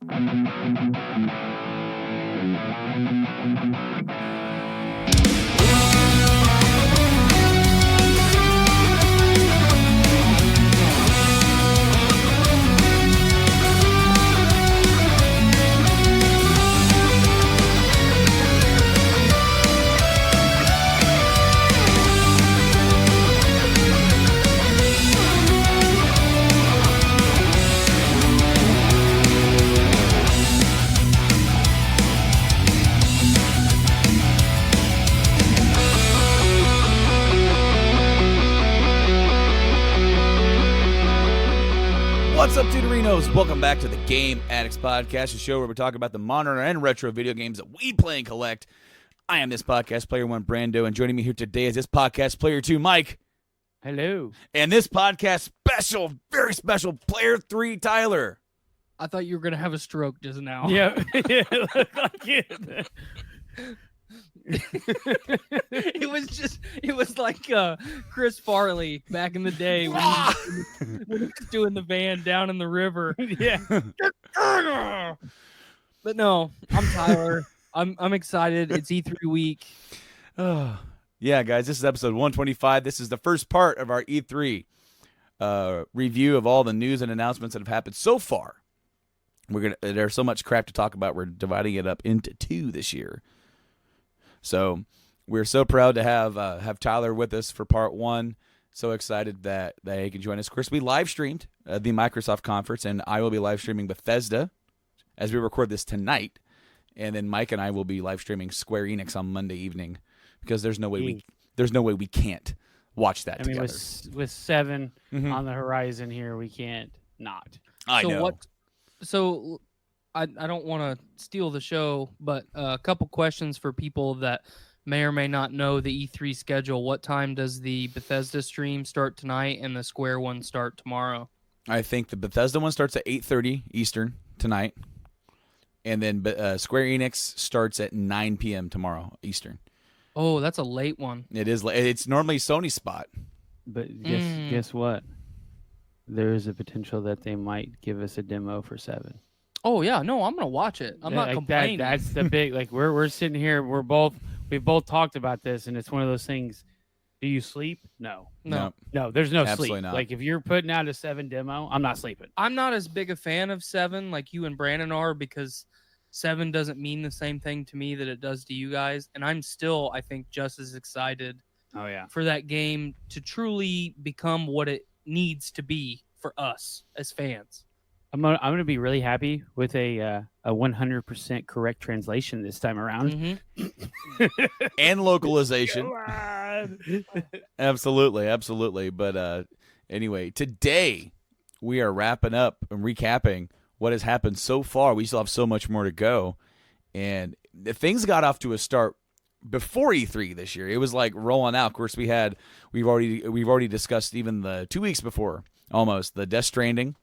What's up, Tudorinos? Welcome back to the Game Addicts Podcast, a show where we talk about the modern and retro video games that we play and collect. I am this podcast player one, Brando, and joining me here today is this podcast player two, Mike. Hello. And this podcast special, very special, player three, Tyler. I thought you were going to have a stroke just now. Yeah, it looked like it. It was like Chris Farley back in the day when he was doing the van down in the river. Yeah. But no, I'm Tyler. I'm excited. It's E3 week. Yeah, guys, this is episode 125. This is the first part of our E3 review of all the news and announcements that have happened so far. There's so much crap to talk about. We're dividing it up into two this year. So we're so proud to have Tyler with us for part one. So excited that he can join us. Of course, we live streamed the Microsoft conference, and I will be live streaming Bethesda as we record this tonight. And then Mike and I will be live streaming Square Enix on Monday evening because there's no way we can't watch that together. With 7 on the horizon here, we can't not. I know. So I don't want to steal the show, but a couple questions for people that may or may not know the E3 schedule. What time does the Bethesda stream start tonight and the Square one start tomorrow? I think the Bethesda one starts at 8:30 Eastern tonight, and then Square Enix starts at 9 p.m. tomorrow Eastern. Oh, that's a late one. It is. It's normally Sony's spot. But guess what? There is a potential that they might give us a demo for 7. Oh yeah, no, I'm gonna watch it. I'm not complaining. That's the big we're sitting here. We've both talked about this, and it's one of those things. Do you sleep? No. There's no Absolutely sleep. not. Like if you're putting out a 7 demo, I'm not sleeping. I'm not as big a fan of 7 like you and Brandon are because 7 doesn't mean the same thing to me that it does to you guys, and I'm still, I think, just as excited. Oh yeah. For that game to truly become what it needs to be for us as fans. I'm gonna be really happy with a 100% correct translation this time around, and localization. Absolutely. But anyway, today we are wrapping up and recapping what has happened so far. We still have so much more to go, and things got off to a start before E3 this year. It was like rolling out. Of course, we've already discussed even the 2 weeks before almost the Death Stranding.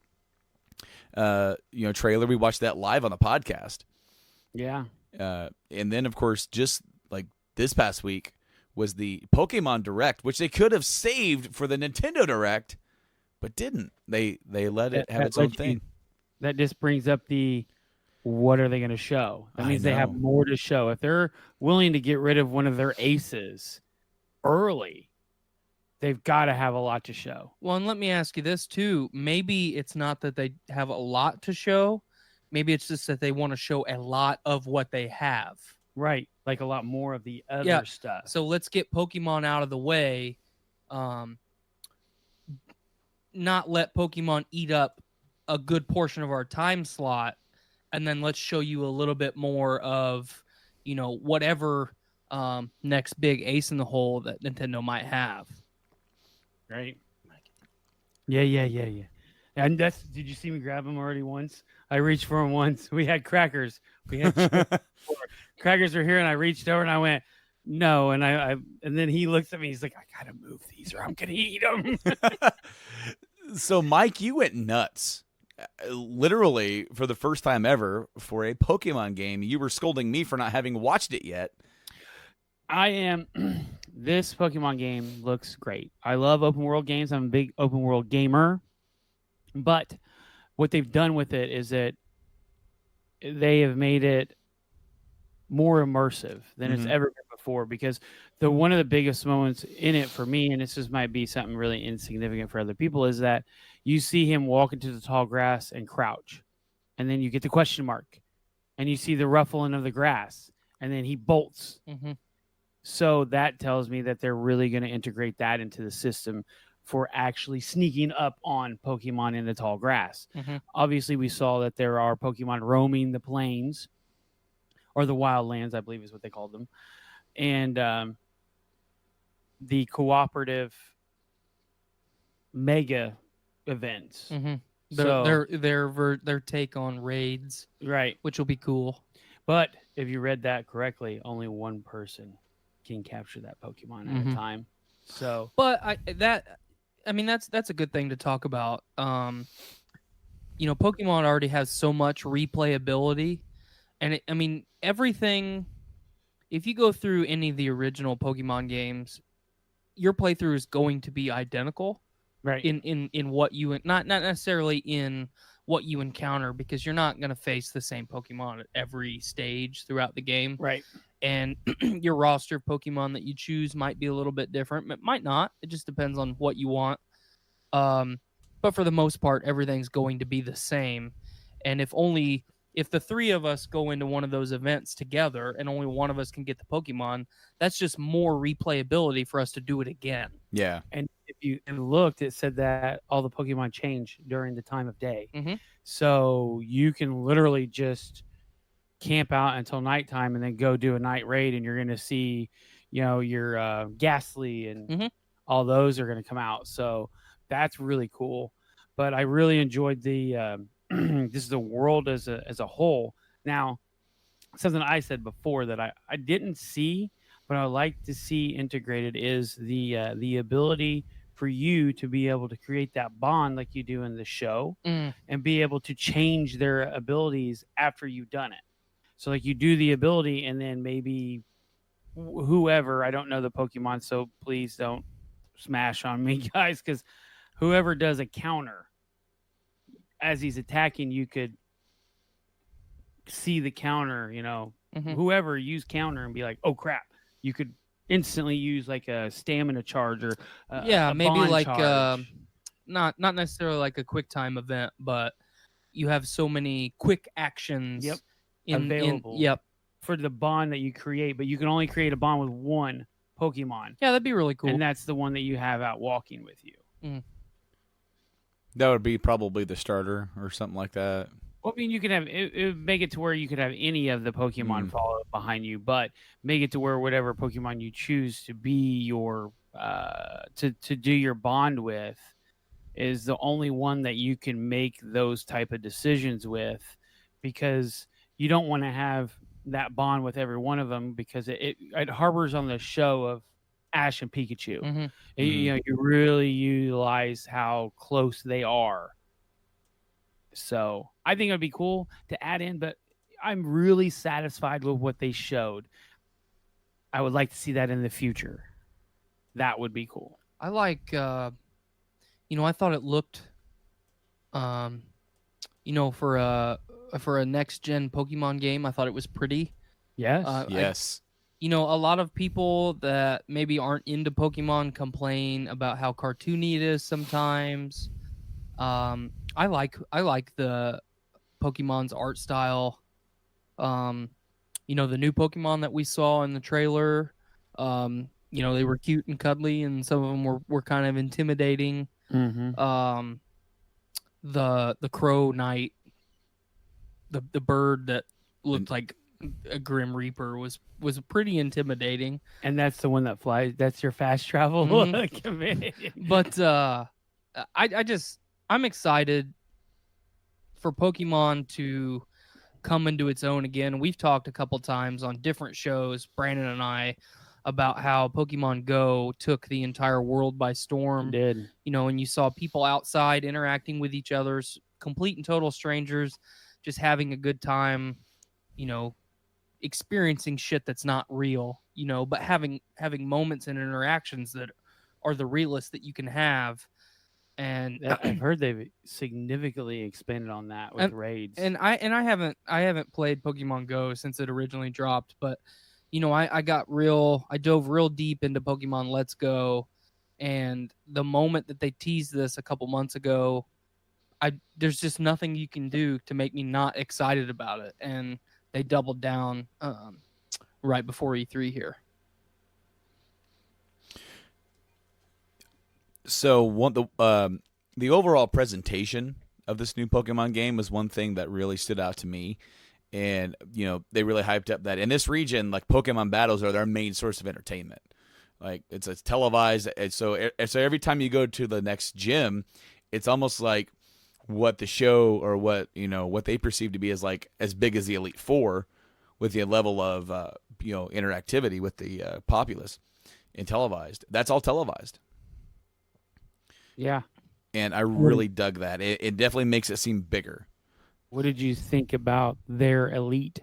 Trailer. We watched that live on the podcast. Yeah. And then, of course, just like this past week was the Pokemon Direct, which they could have saved for the Nintendo Direct, but didn't. They let it have its own thing. That just brings up what are they going to show? That means they have more to show. If they're willing to get rid of one of their aces early, they've got to have a lot to show. Well, and let me ask you this, too. Maybe it's not that they have a lot to show. Maybe it's just that they want to show a lot of what they have. Right. Like a lot more of the other stuff. So let's get Pokemon out of the way. Not let Pokemon eat up a good portion of our time slot. And then let's show you a little bit more of, whatever next big ace in the hole that Nintendo might have. Right. Yeah. And did you see me grab him already once? I reached for him once. We had crackers. Crackers were here, and I reached over and I went, no. And and then he looks at me. He's like, I gotta move these, or I'm gonna eat them. So, Mike, you went nuts. Literally, for the first time ever, for a Pokemon game. You were scolding me for not having watched it yet. I am. This Pokemon game looks great. I love open world games. I'm a big open world gamer. But what they've done with it is that they have made it more immersive than it's ever been before, because one of the biggest moments in it for me, and this just might be something really insignificant for other people, is that you see him walk into the tall grass and crouch, and then you get the question mark, and you see the ruffling of the grass, and then he bolts. So that tells me that they're really going to integrate that into the system for actually sneaking up on Pokemon in the tall grass. Obviously, we saw that there are Pokemon roaming the plains, or the wildlands, I believe is what they called them. And the cooperative mega events. So, their take on raids, right, which will be cool. But if you read that correctly, only one person can capture that Pokemon at a time. So, but that's a good thing to talk about. Pokemon already has so much replayability, and everything. If you go through any of the original Pokemon games, your playthrough is going to be identical, right? In what you not necessarily in what you encounter, because you're not going to face the same Pokemon at every stage throughout the game, right? And your roster of Pokemon that you choose might be a little bit different. It might not. It just depends on what you want. But for the most part, everything's going to be the same. And if the three of us go into one of those events together and only one of us can get the Pokemon, that's just more replayability for us to do it again. Yeah. And if you looked, it said that all the Pokemon change during the time of day. So you can literally just camp out until nighttime and then go do a night raid, and you're going to see, your Ghastly and all those are going to come out. So that's really cool. But I really enjoyed the this is the world as a whole. Now, something I said before that I didn't see, but I like to see integrated is the ability for you to be able to create that bond like you do in the show, and be able to change their abilities after you've done it. So like you do the ability, and then maybe whoever, I don't know the Pokemon, so please don't smash on me, guys, because whoever does a counter as he's attacking, you could see the counter, whoever used counter and be like, oh crap, you could instantly use like a stamina charge or a maybe bond like charge. Not necessarily like a quick time event, but you have so many quick actions available for the bond that you create, but you can only create a bond with one Pokemon. Yeah, that'd be really cool. And that's the one that you have out walking with you. That would be probably the starter or something like that. Well, you could have it would make it to where you could have any of the Pokemon follow behind you, but make it to where whatever Pokemon you choose to be your to do your bond with is the only one that you can make those type of decisions with, because you don't want to have that bond with every one of them, because it harbors on the show of Ash and Pikachu. You really utilize how close they are. So I think it'd be cool to add in, but I'm really satisfied with what they showed. I would like to see that in the future. That would be cool. I like, I thought it looked, for a next gen Pokemon game, I thought it was pretty. Yes. Yes. A lot of people that maybe aren't into Pokemon complain about how cartoony it is sometimes. I like the Pokemon's art style. The new Pokemon that we saw in the trailer, they were cute and cuddly, and some of them were kind of intimidating. The Crow Knight, the bird that looked like a Grim Reaper was pretty intimidating. And that's the one that flies. That's your fast travel. But I'm excited for Pokemon to come into its own again. We've talked a couple times on different shows, Brandon and I, about how Pokemon Go took the entire world by storm. It did. And you saw people outside interacting with each other, complete and total strangers, just having a good time, experiencing shit that's not real, but having moments and interactions that are the realest that you can have. And I've heard they've significantly expanded on that with raids. And I haven't played Pokemon Go since it originally dropped, but I dove real deep into Pokemon Let's Go, and the moment that they teased this a couple months ago, there's just nothing you can do to make me not excited about it, and they doubled down right before E3 here. So the overall presentation of this new Pokemon game was one thing that really stood out to me, and they really hyped up that in this region, like, Pokemon battles are their main source of entertainment. Like, it's televised, and so every time you go to the next gym, it's almost like what the show or what they perceive to be as big as the Elite Four, with the level of interactivity with the populace, and televised. That's all televised. Yeah. And I really dug that. It definitely makes it seem bigger. What did you think about their Elite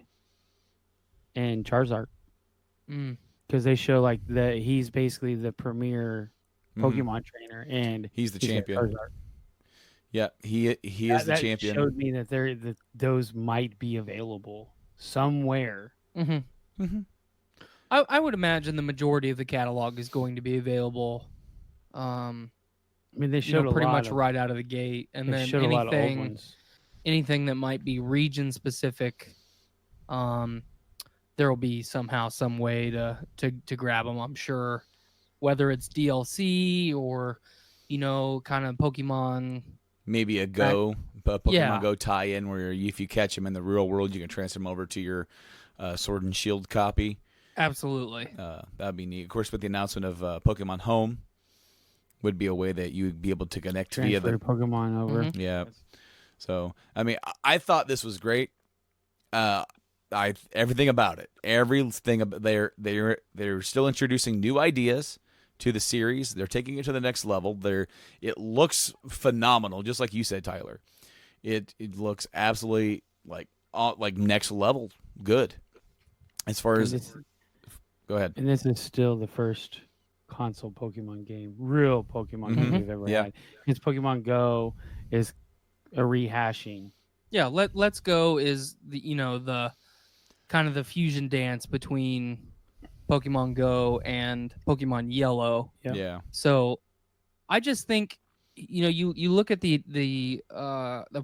and Charizard? Because they show he's basically the premier Pokemon trainer, and he's the champion. Yeah, he is the champion. That showed me that those might be available somewhere. Mm-hmm. Mm-hmm. I would imagine the majority of the catalog is going to be available. I mean, they showed pretty much right out of the gate, and then anything that might be region specific, there will be somehow some way to grab them. I'm sure, whether it's DLC or kind of Pokemon. Maybe a Pokemon Go tie-in where if you catch them in the real world, you can transfer them over to your Sword and Shield copy. Absolutely. That'd be neat. Of course, with the announcement of Pokemon Home, would be a way that you would be able to connect via the Pokemon over. Mm-hmm. Yeah. So, I mean, I thought this was great. Everything about it, they're still introducing new ideas to the series. They're taking it to the next level. It looks phenomenal, just like you said, Tyler. It looks absolutely like next level good. As far as go ahead. And this is still the first console Pokemon game, real Pokemon game we've ever had. Because Pokemon Go is a rehashing. Yeah, Let's Go is the kind of the fusion dance between Pokemon Go and Pokemon Yellow. Yeah. So I just think you look at the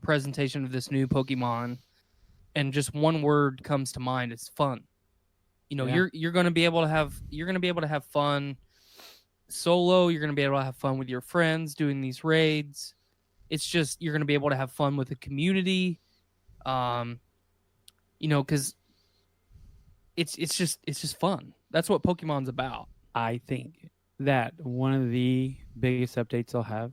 presentation of this new Pokemon, and just one word comes to mind. It's fun. You're going to be able to have fun solo. You're going to be able to have fun with your friends doing these raids. It's just you're going to be able to have fun with the community, because it's just fun. That's what Pokemon's about. I think that one of the biggest updates they'll have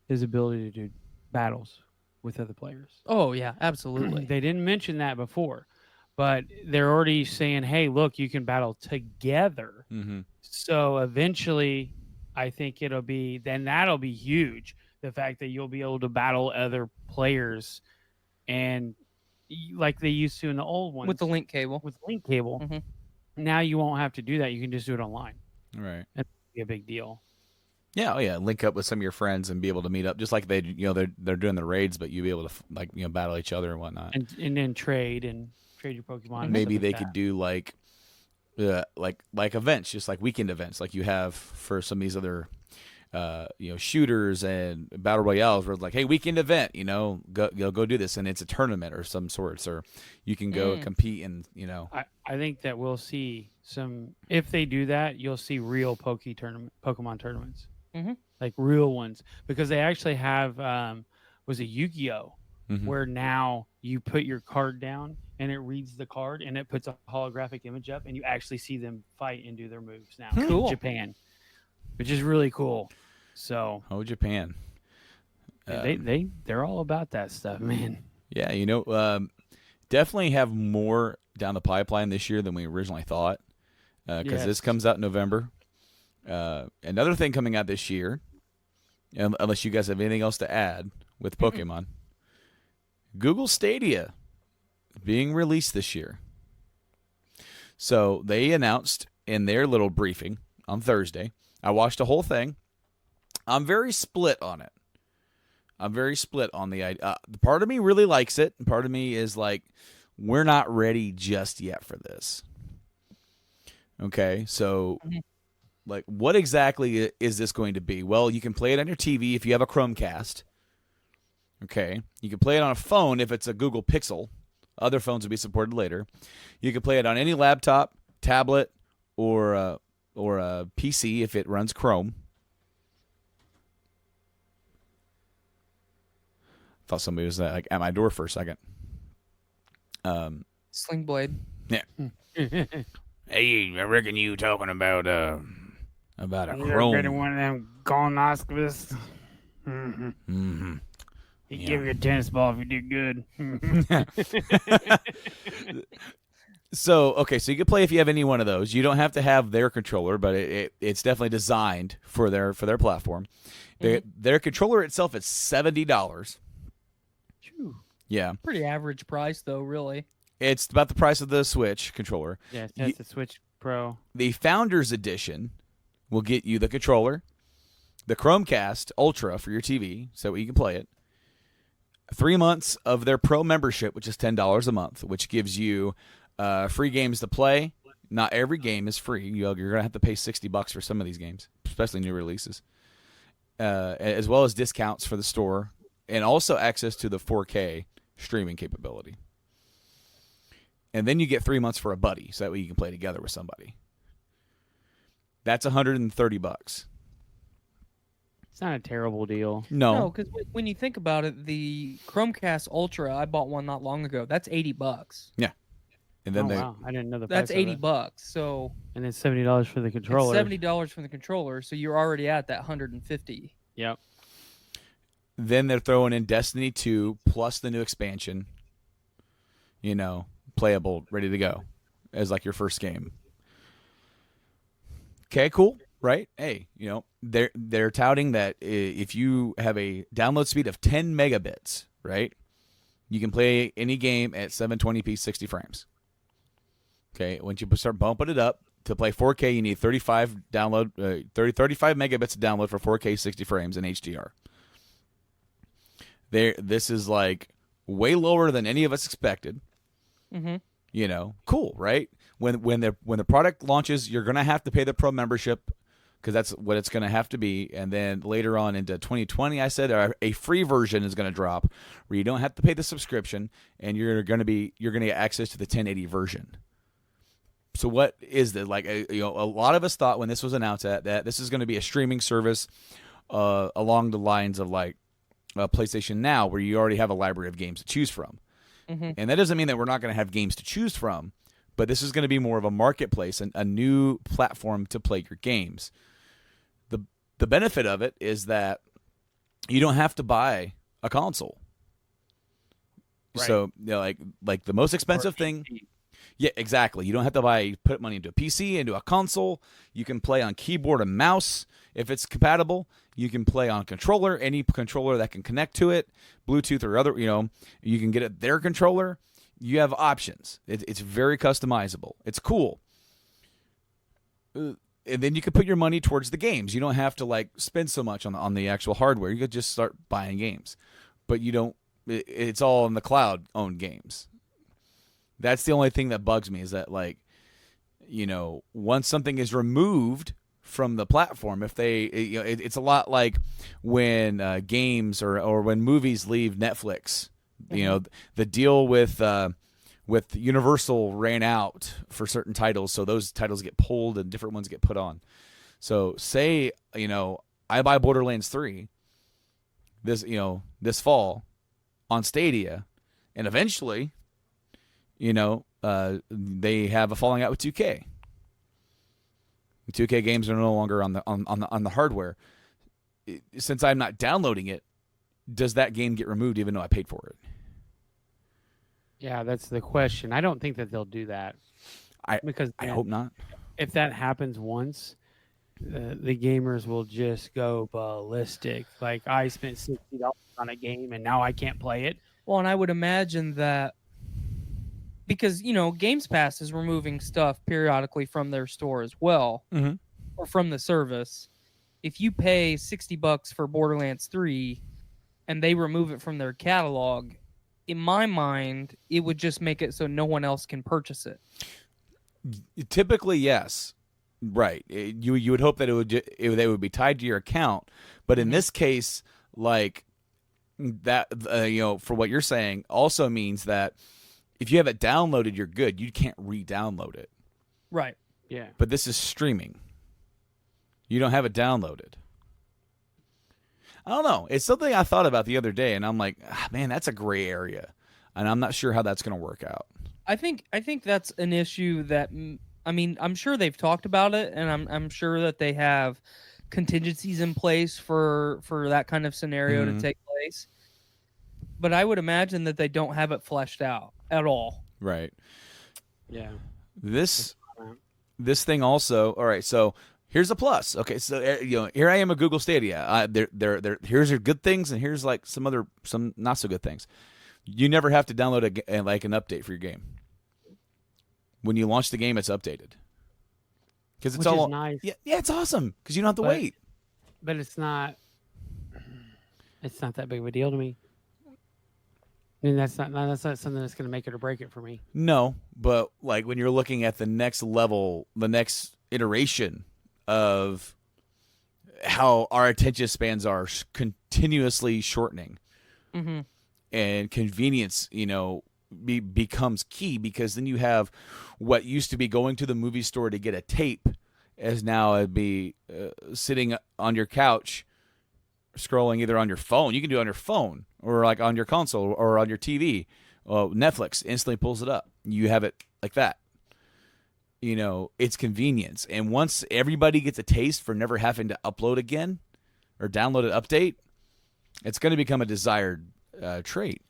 is ability to do battles with other players. Oh yeah, absolutely. They didn't mention that before, but they're already saying, "Hey, look, you can battle together." Mm-hmm. So eventually, I think that'll be huge. The fact that you'll be able to battle other players, and like they used to in the old ones with the link cable. Mm-hmm. Now you won't have to do that. You can just do it online. Right. That'd be a big deal. Yeah, oh yeah. Link up with some of your friends and be able to meet up, just like they're doing the raids, but you be able to battle each other and whatnot, and then trade your Pokemon. And maybe they could do like events, just like weekend events, like you have for some of these other shooters and battle royales, where it's like, hey, weekend event, go do this, and it's a tournament or some sorts, or you can go compete and I think that we'll see some. If they do that, you'll see real Pokemon tournaments, like real ones, because they actually have was a Yu-Gi-Oh, where now you put your card down and it reads the card and it puts a holographic image up, and you actually see them fight and do their moves now. Cool. In Japan, which is really cool. So, Japan. They're all about that stuff, man. Yeah, definitely have more down the pipeline this year than we originally thought, because this comes out in November. Another thing coming out this year, unless you guys have anything else to add with Pokemon, Google Stadia being released this year. So they announced in their little briefing on Thursday. I watched the whole thing. I'm very split on it. I'm very split on the idea. Part of me really likes it, and part of me is like, we're not ready just yet for this. Okay, so like, what exactly is this going to be? Well, you can play it on your TV if you have a Chromecast. Okay, you can play it on a phone if it's a Google Pixel. Other phones will be supported later. You can play it on any laptop, tablet, or a PC if it runs Chrome. Thought somebody was like at my door for a second. Sling Blade. Yeah. Hey, I reckon you talking about a Chrome. One of them colonoscopists. He give you a tennis ball if you do good. So you can play if you have any one of those. You don't have to have their controller, but it's definitely designed for their platform. Their controller itself is $70. Yeah, pretty average price though, really. It's about the price of the Switch controller. Yes, that's the Switch Pro. The Founders Edition will get you the controller, the Chromecast Ultra for your TV, so you can play it. 3 months of their Pro membership, which is $10 a month, which gives you free games to play. Not every game is free. You're going to have to pay $60 for some of these games, especially new releases, as well as discounts for the store, and also access to the 4K streaming capability. And then you get 3 months for a buddy, so that way you can play together with somebody. That's $130. It's not a terrible deal. No, because when you think about it, the Chromecast Ultra, I bought one not long ago. That's $80. Yeah, and then wow, I didn't know the that's price $80. So and then $70 for the controller. $70 for the controller. So you're already at that $150. Yep. Then they're throwing in Destiny 2 plus the new expansion. Playable, ready to go, as like your first game. Okay, cool. Right? Hey, they're touting that if you have a download speed of 10 megabits, right, you can play any game at 720p 60 frames. Okay, once you start bumping it up to play 4K, you need 35 megabits to download for 4K 60 frames in HDR. This is like way lower than any of us expected. Cool, right? When the product launches, you're gonna have to pay the Pro membership, because that's what it's going to have to be. And then later on into 2020, I said a free version is going to drop where you don't have to pay the subscription, and you're going to get access to the 1080 version. So what is that? Like, a lot of us thought when this was announced that this is going to be a streaming service along the lines of like PlayStation Now, where you already have a library of games to choose from. And that doesn't mean that we're not going to have games to choose from, but this is going to be more of a marketplace and a new platform to play your games. The benefit of it is that you don't have to buy a console. Right. So, like the most expensive thing. Yeah, exactly. You don't have to put money into a PC, into a console. You can play on keyboard and mouse if it's compatible. You can play on controller, any controller that can connect to it, Bluetooth or other, you can get it their controller. You have options. It's very customizable. It's cool. And then you can put your money towards the games. You don't have to spend so much on the actual hardware. You could just start buying games. But you don't. It's all in the cloud owned games. That's the only thing that bugs me, is that once something is removed from the platform, if they, it's a lot like when games or when movies leave Netflix. The deal with Universal ran out for certain titles, so those titles get pulled and different ones get put on. So say, I buy Borderlands 3 this fall on Stadia, and eventually, they have a falling out with 2K. The 2K games are no longer on the hardware. Since I'm not downloading it, does that game get removed even though I paid for it? Yeah, that's the question. I don't think that they'll do that. I hope not. If that happens once, the gamers will just go ballistic. Like, I spent $60 on a game and now I can't play it. Well, and I would imagine that because, Games Pass is removing stuff periodically from their store as well, or from the service. If you pay $60 for Borderlands 3 and they remove it from their catalog, in my mind, it would just make it so no one else can purchase it. Typically, yes. Right. You would hope that they would be tied to your account, but in this case, like that, for what you're saying, also means that if you have it downloaded, you're good. You can't re-download it. Right. Yeah. But this is streaming. You don't have it downloaded. I don't know. It's something I thought about the other day, and I'm like, man, that's a gray area, and I'm not sure how that's going to work out. I think that's an issue that, I mean, I'm sure they've talked about it, and I'm sure that they have contingencies in place for that kind of scenario to take place. But I would imagine that they don't have it fleshed out at all. Right. Yeah. This thing also. All right. So here's a plus. Okay. So here I am at Google Stadia. Here's your good things, and here's like some not so good things. You never have to download an update for your game. When you launch the game, it's updated. Because it's all nice. Yeah, it's awesome because you don't have to wait. But it's not that big of a deal to me. I mean, that's not something that's going to make it or break it for me. No, but like when you're looking at the next level, the next iteration of how our attention spans are continuously shortening, and convenience, becomes key, because then you have what used to be going to the movie store to get a tape as now be sitting on your couch scrolling either on your phone. You can do it on your phone or like on your console or on your TV. Netflix instantly pulls it up. You have it like that. It's convenience. And once everybody gets a taste for never having to upload again or download an update, it's going to become a desired trait.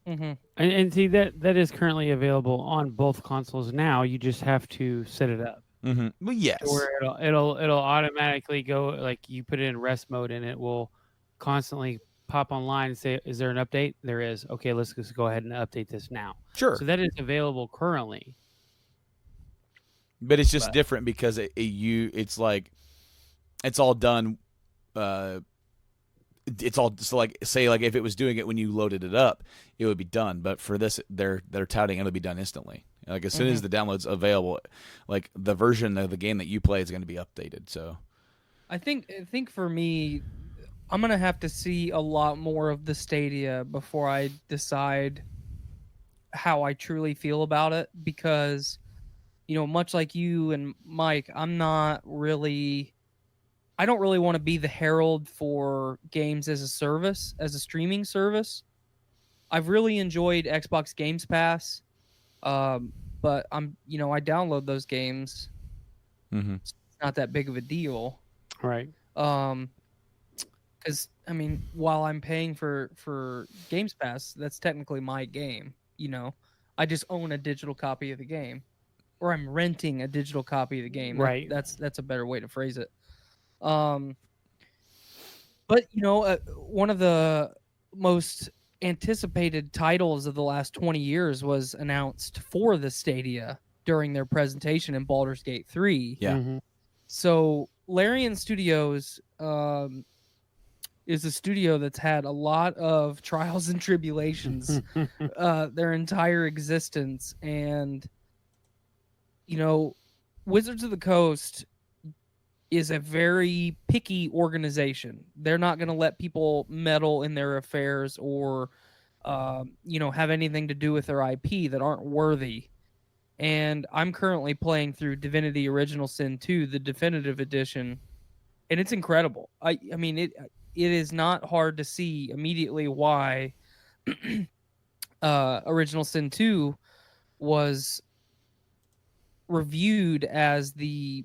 Mm-hmm. And see, that is currently available on both consoles now. You just have to set it up. Mm-hmm. Well, yes. Where it'll automatically go, like you put it in rest mode, and it will constantly pop online and say, "Is there an update?" There is. Okay, let's just go ahead and update this now. Sure. So that is available currently. But it's just different because it's like it's all done. It's all so like, say, like if it was doing it when you loaded it up, it would be done. But for this, they're touting it'll be done instantly. Like as soon as the download's available, like the version of the game that you play is going to be updated. So, I think for me, I'm gonna have to see a lot more of the Stadia before I decide how I truly feel about it. Because, much like you and Mike, I don't really want to be the herald for games as a service, as a streaming service. I've really enjoyed Xbox Games Pass, but I download those games. Mm-hmm. It's not that big of a deal, right? Because while I'm paying for Games Pass, that's technically my game. I just own a digital copy of the game, or I'm renting a digital copy of the game. Right. That's a better way to phrase it. But one of the most anticipated titles of the last 20 years was announced for the Stadia during their presentation in Baldur's Gate 3. Yeah. Mm-hmm. So Larian Studios is a studio that's had a lot of trials and tribulations their entire existence, and Wizards of the Coast is a very picky organization. They're not going to let people meddle in their affairs or, have anything to do with their IP that aren't worthy. And I'm currently playing through Divinity Original Sin 2, the definitive edition, and it's incredible. It is not hard to see immediately why Original Sin 2 was reviewed as the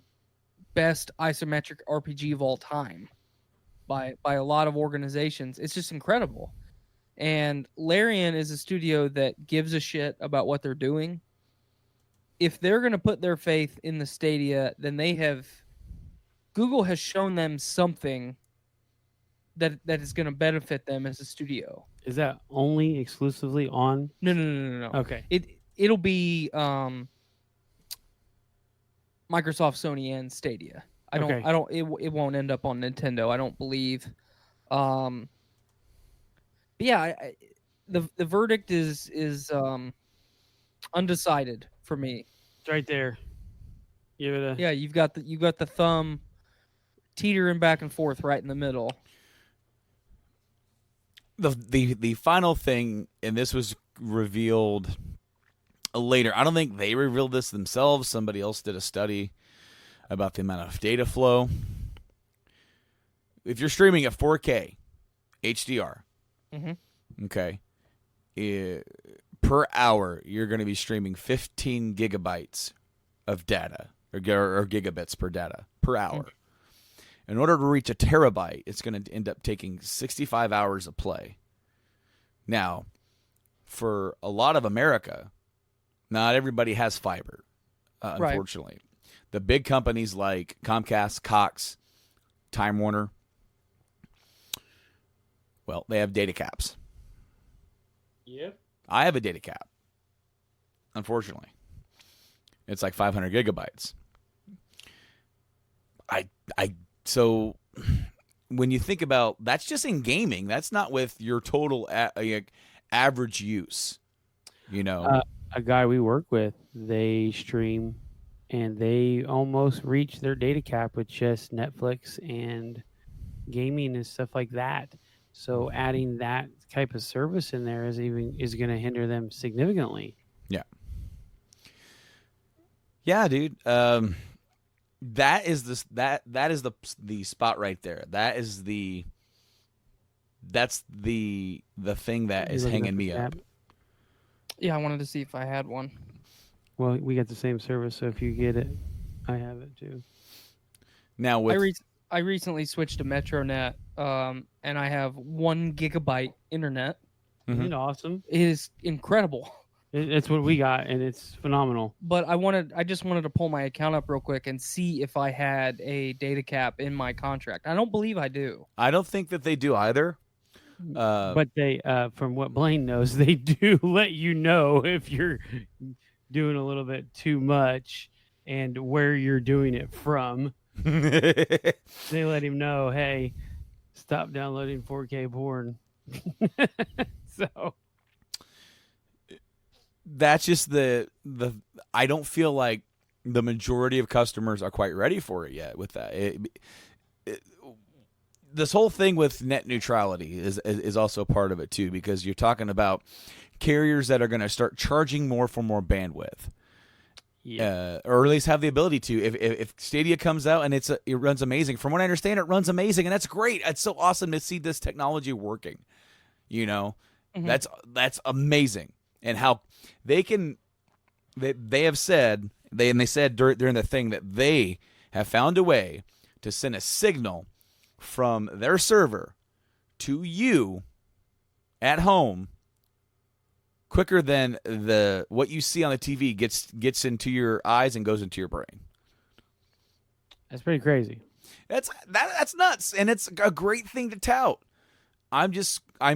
best isometric RPG of all time by a lot of organizations. It's just incredible. And Larian is a studio that gives a shit about what they're doing. If they're going to put their faith in the Stadia, then Google has shown them something that is going to benefit them as a studio. Is that only exclusively on? No. Okay. It'll be Microsoft, Sony, and Stadia. It won't end up on Nintendo, I don't believe. But yeah, the verdict is undecided for me. It's right there. Yeah, you've got the thumb teetering back and forth right in the middle. The final thing, and this was revealed later. I don't think they revealed this themselves. Somebody else did a study about the amount of data flow. If you're streaming at 4K HDR, okay, per hour, you're going to be streaming 15 gigabytes of data or gigabits per hour. In order to reach a terabyte, it's going to end up taking 65 hours of play. Now, for a lot of America, not everybody has fiber, unfortunately. Right. The big companies like Comcast, Cox, Time Warner, well, they have data caps. Yep. I have a data cap, unfortunately. It's like 500 gigabytes. So when you think about, that's just in gaming. That's not with your total average use, you know. A guy we work with, they stream, and they almost reach their data cap with just Netflix and gaming and stuff like that. So adding that type of service in there is going to hinder them significantly. Yeah. Yeah, dude. That is the spot right there. That's the thing that is hanging me up. Yeah, I wanted to see if I had one. Well, we got the same service, so if you get it, I have it too. Now I recently switched to MetroNet, and I have 1 gigabyte internet. Isn't it awesome? It is incredible. It's what we got, and it's phenomenal. But I just wanted to pull my account up real quick and see if I had a data cap in my contract. I don't believe I do. I don't think that they do either. But they, from what Blaine knows, they do let you know if you're doing a little bit too much and where you're doing it from. They let him know, hey, stop downloading 4K porn. So that's just the I don't feel like the majority of customers are quite ready for it yet with that. This whole thing with net neutrality is also part of it too, because you're talking about carriers that are going to start charging more for more bandwidth. Yeah. Or at least have the ability to. If Stadia comes out and it runs amazing, from what I understand, it runs amazing, and that's great. It's so awesome to see this technology working. You know, that's amazing, and how they can. They have said they said during the thing that they have found a way to send a signal from their server to you at home quicker than what you see on the TV gets into your eyes and goes into your brain. That's pretty crazy. That's nuts, and it's a great thing to tout. I'm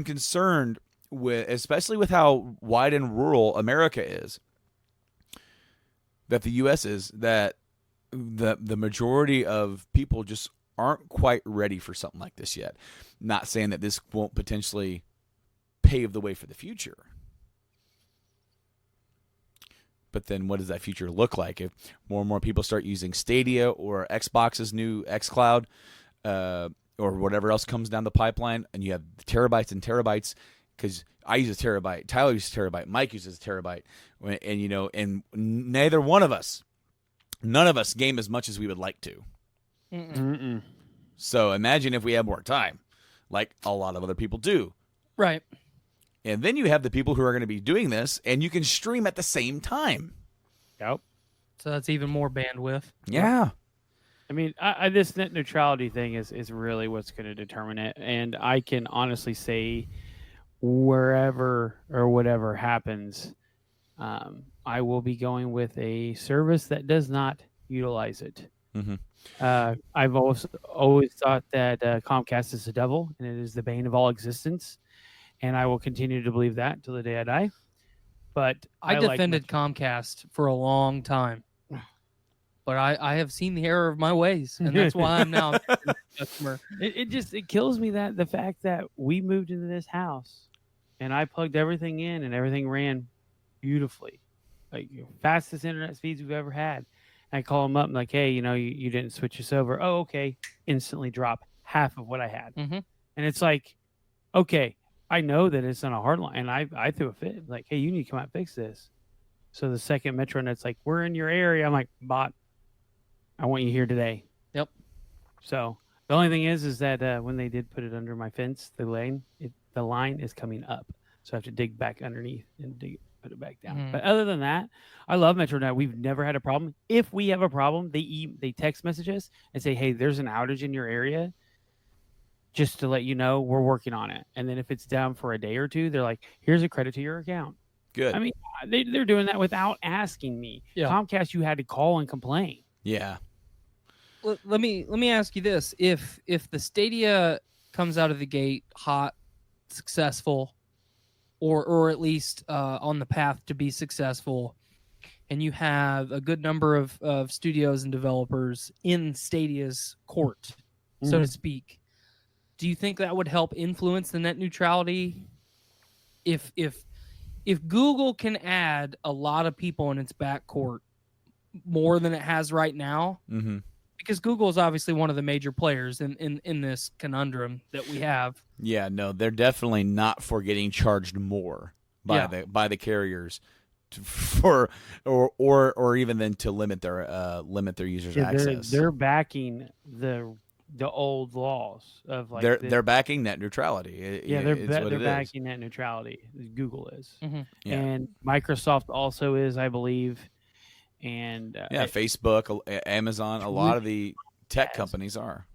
concerned with, especially with how wide and rural America is, that the U.S. is, that the majority of people just aren't quite ready for something like this yet. Not saying that this won't potentially pave the way for the future. But then what does that future look like if more and more people start using Stadia or Xbox's new xCloud or whatever else comes down the pipeline, and you have terabytes and terabytes? Because I use a terabyte, Tyler uses a terabyte, Mike uses a terabyte, and neither one of us, none of us game as much as we would like to. Mm-mm. So imagine if we had more time, like a lot of other people do. Right. And then you have the people who are going to be doing this, and you can stream at the same time. Yep. So that's even more bandwidth. Yeah. I mean, this net neutrality thing is really what's going to determine it. And I can honestly say, wherever or whatever happens, I will be going with a service that does not utilize it. Mm-hmm. I've always thought that Comcast is the devil, and it is the bane of all existence. And I will continue to believe that till the day I die. But I defended Comcast for a long time. But I have seen the error of my ways, and that's why I'm now a customer. It kills me that the fact that we moved into this house and I plugged everything in, and everything ran beautifully, like fastest internet speeds we've ever had. And I call them up, and like, hey, you didn't switch this over. Oh, okay. Instantly drop half of what I had, and it's like, okay, I know that it's on a hard line, and I threw a fit, like, hey, you need to come out and fix this. So the second MetroNet's like, we're in your area. I'm like, bot, I want you here today. Yep. So the only thing is that when they did put it under my fence, the line is coming up, so I have to dig back underneath and put it back down. But other than that, I love MetroNet. We've never had a problem. If we have a problem, they text message us and say, hey, there's an outage in your area. Just to let you know, we're working on it. And then if it's down for a day or two, they're like, here's a credit to your account. Good. I mean, they're doing that without asking me. Yeah. Comcast, you had to call and complain. Yeah. Let me ask you this: if the Stadia comes out of the gate hot, successful, or at least on the path to be successful, and you have a good number of studios and developers in Stadia's court, so to speak, do you think that would help influence the net neutrality? If Google can add a lot of people in its backcourt more than it has right now, because Google is obviously one of the major players in this conundrum that we have. Yeah, no, they're definitely not for getting charged more by the carriers or even then to limit their users' access. They're backing the old laws of like they're backing net neutrality. They're backing net neutrality. Google is, Yeah. and Microsoft also is, I believe, and Facebook, Amazon, a lot of the tech companies are.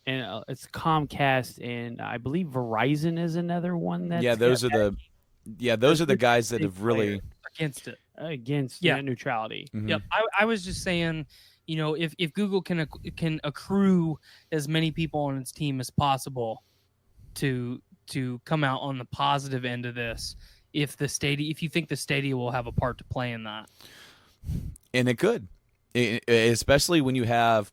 And it's Comcast, and I believe Verizon is another one. Those are the guys that have really against net neutrality. Yep, I was just saying, if Google can accrue as many people on its team as possible to come out on the positive end of this, if you think the Stadia will have a part to play in that, and it could, especially when you have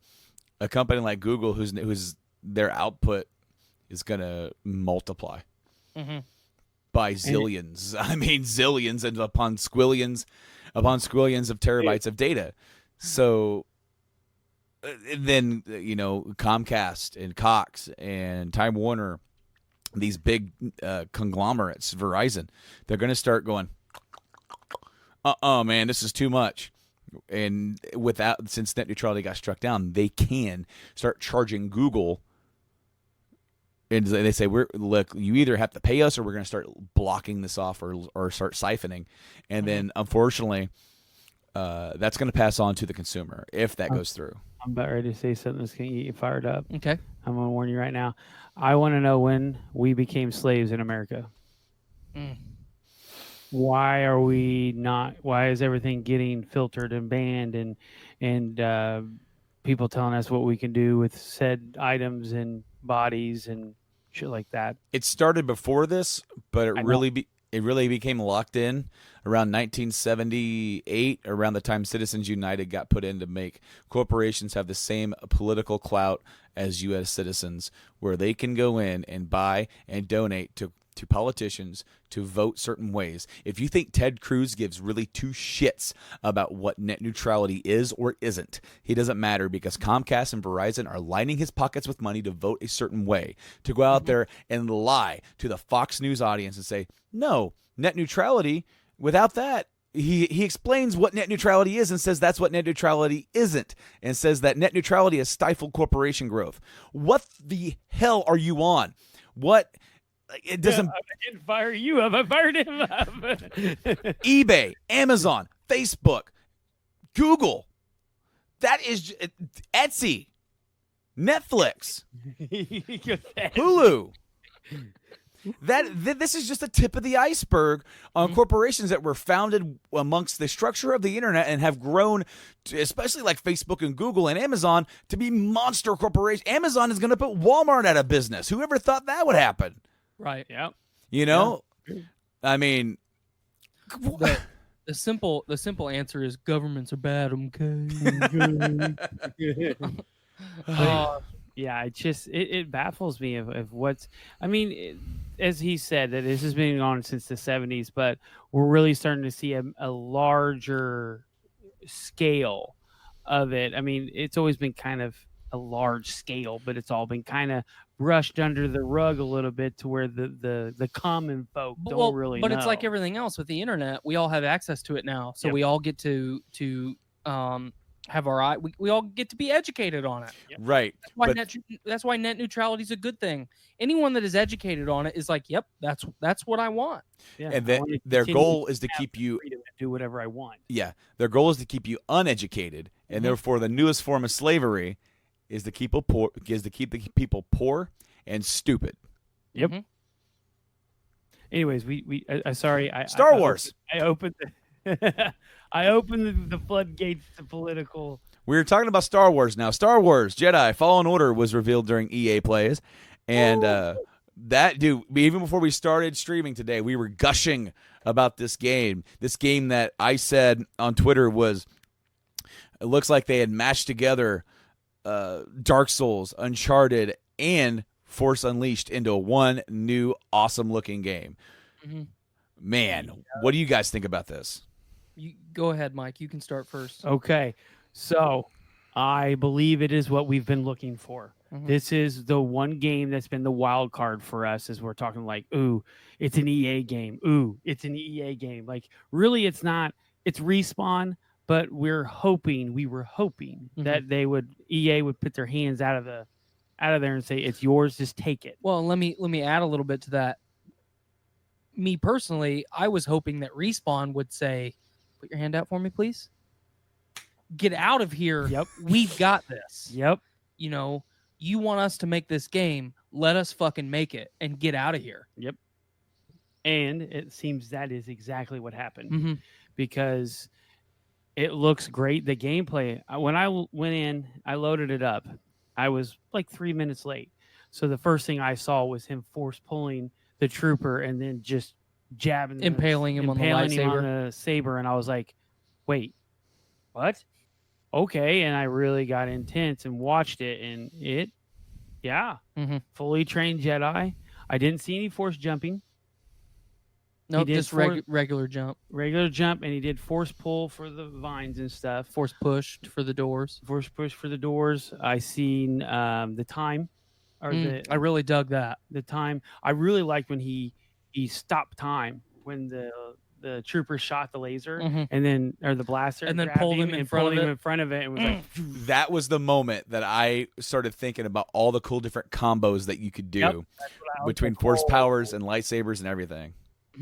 a company like Google whose their output is going to multiply by zillions. I mean, zillions and upon squillions of terabytes of data. So then, Comcast and Cox and Time Warner, these big conglomerates, Verizon, they're going to start going, man, this is too much. And since net neutrality got struck down, they can start charging Google. And they say, look, you either have to pay us or we're going to start blocking this off or start siphoning. And then, unfortunately, that's going to pass on to the consumer if that goes through. I'm about ready to say something that's going to get you fired up. Okay. I'm going to warn you right now. I want to know when we became slaves in America. Why are we not? Why is everything getting filtered and banned and people telling us what we can do with said items and bodies and shit like that? It started before this, but it really became locked in around 1978, around the time Citizens United got put in to make corporations have the same political clout as U.S. citizens, where they can go in and buy and donate to politicians to vote certain ways. If you think Ted Cruz gives really two shits about what net neutrality is or isn't, he doesn't matter, because Comcast and Verizon are lining his pockets with money to vote a certain way, to go out there and lie to the Fox News audience and say, no, net neutrality, without that, he explains what net neutrality is and says that's what net neutrality isn't, and says that net neutrality has stifled corporation growth. What the hell are you on? What? It doesn't. I didn't fire you up. I fired him up. eBay, Amazon, Facebook, Google. That is Etsy, Netflix, Hulu. This is just the tip of the iceberg on corporations that were founded amongst the structure of the internet and have grown, especially like Facebook and Google and Amazon, to be monster corporations. Amazon is going to put Walmart out of business. Whoever thought that would happen? Right. Yeah. I mean, the simple answer is governments are bad. Okay. Yeah, it baffles me of what's. I mean, as he said, that this has been going on since the 70s, but we're really starting to see a larger scale of it. I mean, it's always been kind of a large scale, but it's all been kind of brushed under the rug a little bit to where the common folk don't really know. But it's like everything else with the internet. We all have access to it now, so we all get to have our eye. We all get to be educated on it. Right. That's why net neutrality is a good thing. Anyone that is educated on it is like, yep, that's what I want. Yeah, and their goal is to keep you do whatever I want. Yeah, their goal is to keep you uneducated, and therefore the newest form of slavery is to keep the people poor and stupid. Yep. Mm-hmm. Anyways, we sorry. Star Wars. I opened I opened the floodgates to political. We're talking about Star Wars now. Star Wars Jedi Fallen Order was revealed during EA Plays, and that dude, even before we started streaming today, we were gushing about this game. This game that I said on Twitter it looks like they had matched together Dark Souls, Uncharted, and Force Unleashed into one new awesome looking game. Mm-hmm. Man, what do you guys think about this? You go ahead, Mike. You can start first. Okay. So I believe it is what we've been looking for. Mm-hmm. This is the one game that's been the wild card for us as we're talking like, ooh, it's an EA game. Ooh, it's an EA game. Like, really, it's not. It's Respawn, but we were hoping that EA would put their hands out of there and say, it's yours, just take it. Well, let me add a little bit to that. Me personally, I was hoping that Respawn would say, put your hand out for me, please. Get out of here. Yep. We've got this. Yep. You know, you want us to make this game, let us fucking make it and get out of here. Yep. And it seems that is exactly what happened because it looks great. The gameplay, when I went in, I loaded it up. I was like 3 minutes late. So the first thing I saw was him force pulling the trooper and then just impaling him on the saber. And I was like, wait, what? Okay. And I really got intense and watched it, and fully trained Jedi. I didn't see any force jumping. No, just regular jump. Regular jump, and he did force pull for the vines and stuff. Force push for the doors. Force push for the doors. I seen the time. I really dug that. The time. I really liked when he stopped time when the trooper shot the laser and then the blaster and then pulled him in front of it and was like, that was the moment that I started thinking about all the cool different combos that you could do between force powers and lightsabers and everything.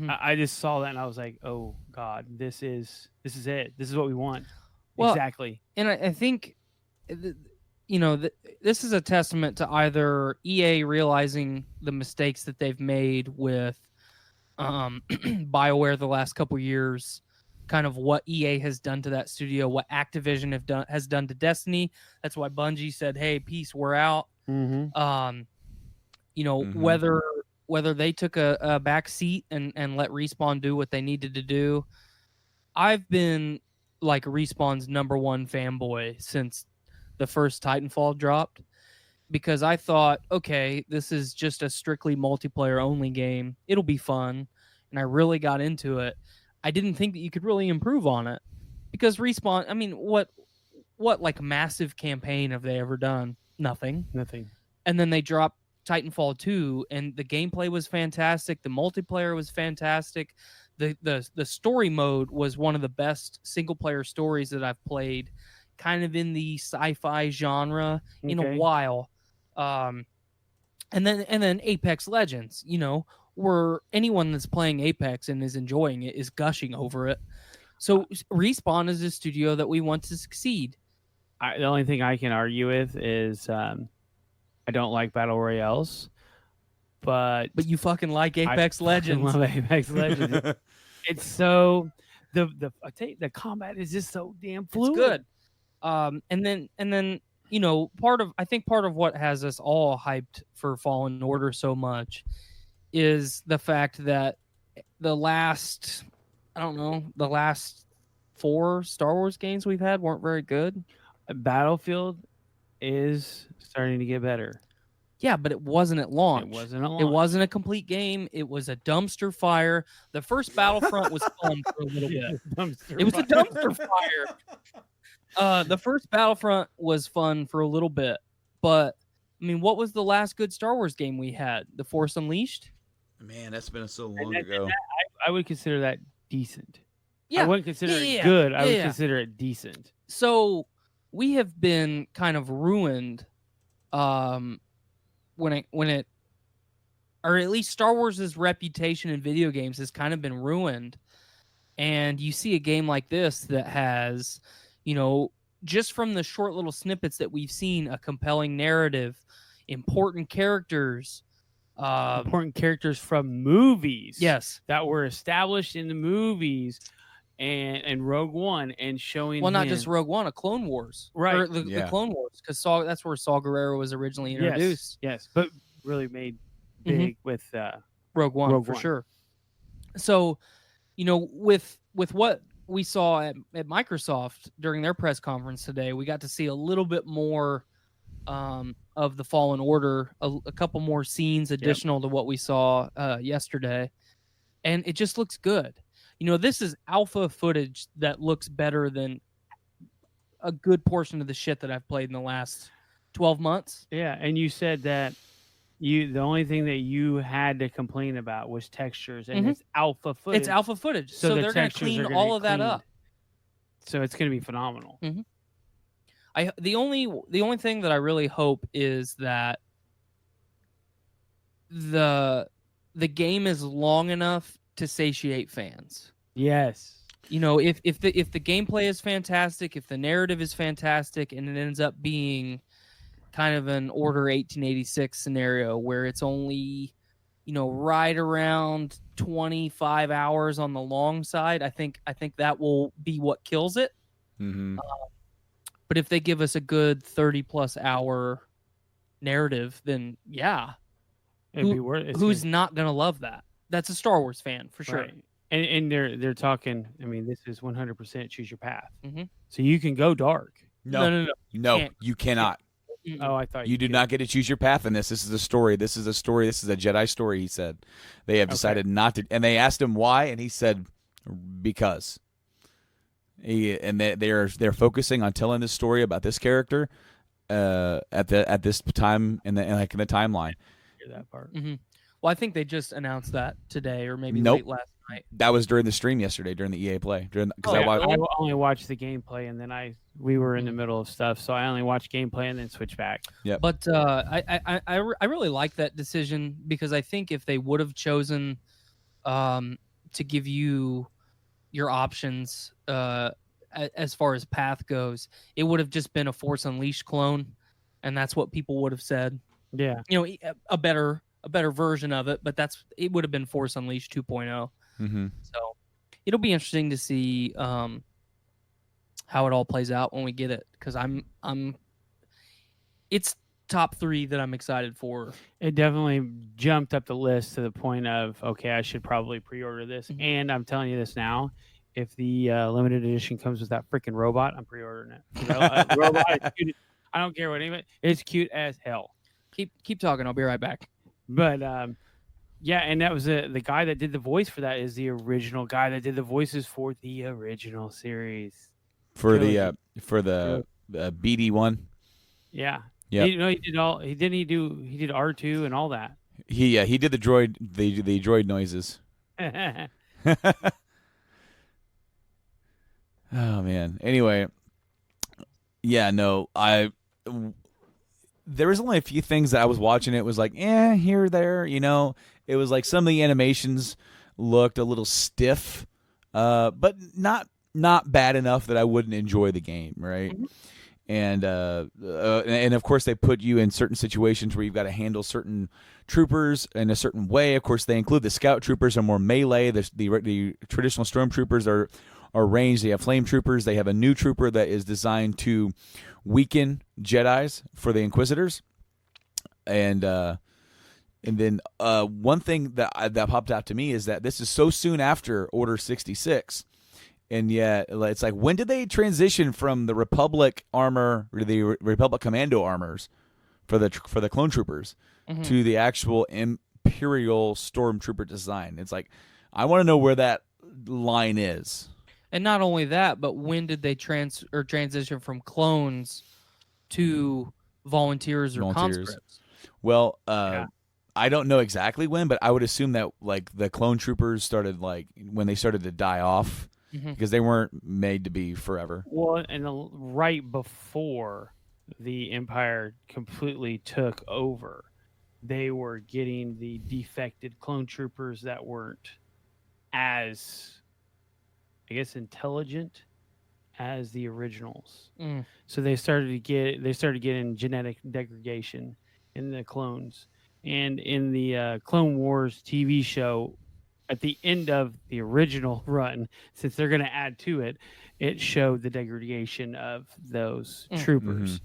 I just saw that and I was like, oh God, this is it. This is what we want. Well, exactly. And I think, this is a testament to either EA realizing the mistakes that they've made with BioWare the last couple years, kind of what EA has done to that studio, what Activision has done to Destiny. That's why Bungie said, hey, peace, we're out. Whether they took a back seat and let Respawn do what they needed to do. I've been like Respawn's number one fanboy since the first Titanfall dropped, because I thought, okay, this is just a strictly multiplayer only game. It'll be fun. And I really got into it. I didn't think that you could really improve on it, because Respawn, I mean, what like massive campaign have they ever done? Nothing. And then they dropped Titanfall 2, and the gameplay was fantastic. The multiplayer was fantastic. The story mode was one of the best single player stories that I've played, kind of in the sci-fi genre in a while. And then Apex Legends, where anyone that's playing Apex and is enjoying it is gushing over it. So Respawn is a studio that we want to succeed. The only thing I can argue with is I don't like battle royales, but you fucking like Apex Legends. I love Apex Legends. It's so the combat is just so damn fluid. It's good. And then I think part of what has us all hyped for Fallen Order so much is the fact that the last 4 Star Wars games we've had weren't very good. Battlefield is starting to get better. Yeah, but it wasn't at launch. It wasn't at launch. It wasn't a complete game. It was a dumpster fire. The first Battlefront was fun for a little bit. It was a dumpster fire. The first Battlefront was fun for a little bit, but I mean, what was the last good Star Wars game we had? The Force Unleashed? Man, that's been so long ago. I would consider that decent. Yeah, I wouldn't consider it good. I would consider it decent. So we have been kind of ruined, when it, or at least Star Wars' reputation in video games has kind of been ruined. And you see a game like this that has, you know, just from the short little snippets that we've seen, a compelling narrative, important characters. Important characters from movies. Yes. That were established in the movies and Rogue One and showing not just Rogue One, a Clone Wars. Right. Or the Clone Wars, because that's where Saw Gerrera was originally introduced. Yes, but really made big with Rogue One, for sure. So, you know, with what we saw at Microsoft during their press conference today, we got to see a little bit more of the Fallen Order, a couple more scenes additional to what we saw yesterday, and it just looks good. You know, this is alpha footage that looks better than a good portion of the shit that I've played in the last 12 months. Yeah, and you said that the only thing that you had to complain about was textures, and it's alpha footage. It's alpha footage, so they're going to clean all of that up. So it's going to be phenomenal. The only thing that I really hope is that the game is long enough to satiate fans. Yes. You know, if the gameplay is fantastic, if the narrative is fantastic, and it ends up being kind of an Order 1886 scenario where it's only, you know, right around 25 hours on the long side, I think that will be what kills it. But if they give us a good 30+ hour narrative, then yeah, it'd be worth it. Who's not gonna love that? That's a Star Wars fan for sure. Right. And they're talking. I mean, this is 100% choose your path. So you can go dark. No, you cannot. Oh, I thought you do not get to choose your path in this. This is a story. This is a Jedi story. He said they have decided not to, and they asked him why, and he said because. They're focusing on telling this story about this character at this time in the timeline. Hear that part. Well, I think they just announced that today, or maybe Nope. late last night. That was during the stream yesterday, during the EA Play. I only watched the gameplay, and then we were in the middle of stuff, so I only watched gameplay and then switched back. Yeah. But I really like that decision, because I think if they would have chosen to give you your options as far as path goes, it would have just been a Force Unleashed clone, and that's what people would have said. Yeah. You know, a better version of it, but it would have been Force Unleashed 2.0. So it'll be interesting to see how it all plays out when we get it, because it's top 3 that I'm excited for. It definitely jumped up the list to the point of, okay, I should probably pre-order this. And I'm telling you this now, if the limited edition comes with that freaking robot, I'm pre-ordering it. You know, robot is cute. I don't care what anybody. It's cute as hell. Keep talking. I'll be right back. But yeah, and that was the guy that did the voice for that is the original guy that did the voices for the original series for the BD one. Yeah. Yeah. He did all. He did R2 and all that. He did the droid noises. Oh man. Anyway, yeah, no, there was only a few things that I was watching. It was like, here or there, you know. It was like some of the animations looked a little stiff, but not bad enough that I wouldn't enjoy the game, right? And of course they put you in certain situations where you've got to handle certain troopers in a certain way. Of course, they include the scout troopers are more melee. The traditional stormtroopers are ranged. They have flame troopers. They have a new trooper that is designed to weaken Jedis for the Inquisitors. And then one thing that popped out to me is that this is so soon after Order 66. And yet, it's like, when did they transition from the Republic armor, or the Republic Commando armors, for the clone troopers to the actual Imperial Stormtrooper design. It's like, I want to know where that line is. And not only that, but when did they transition from clones to volunteers or conscripts? Well, I don't know exactly when, but I would assume that like the clone troopers started like when they started to die off because they weren't made to be forever. Well, and right before the Empire completely took over, they were getting the defected clone troopers that weren't as, I guess, intelligent as the originals. So they started getting genetic degradation in the clones. And in the Clone Wars TV show, at the end of the original run, since they're going to add to it, it showed the degradation of those troopers.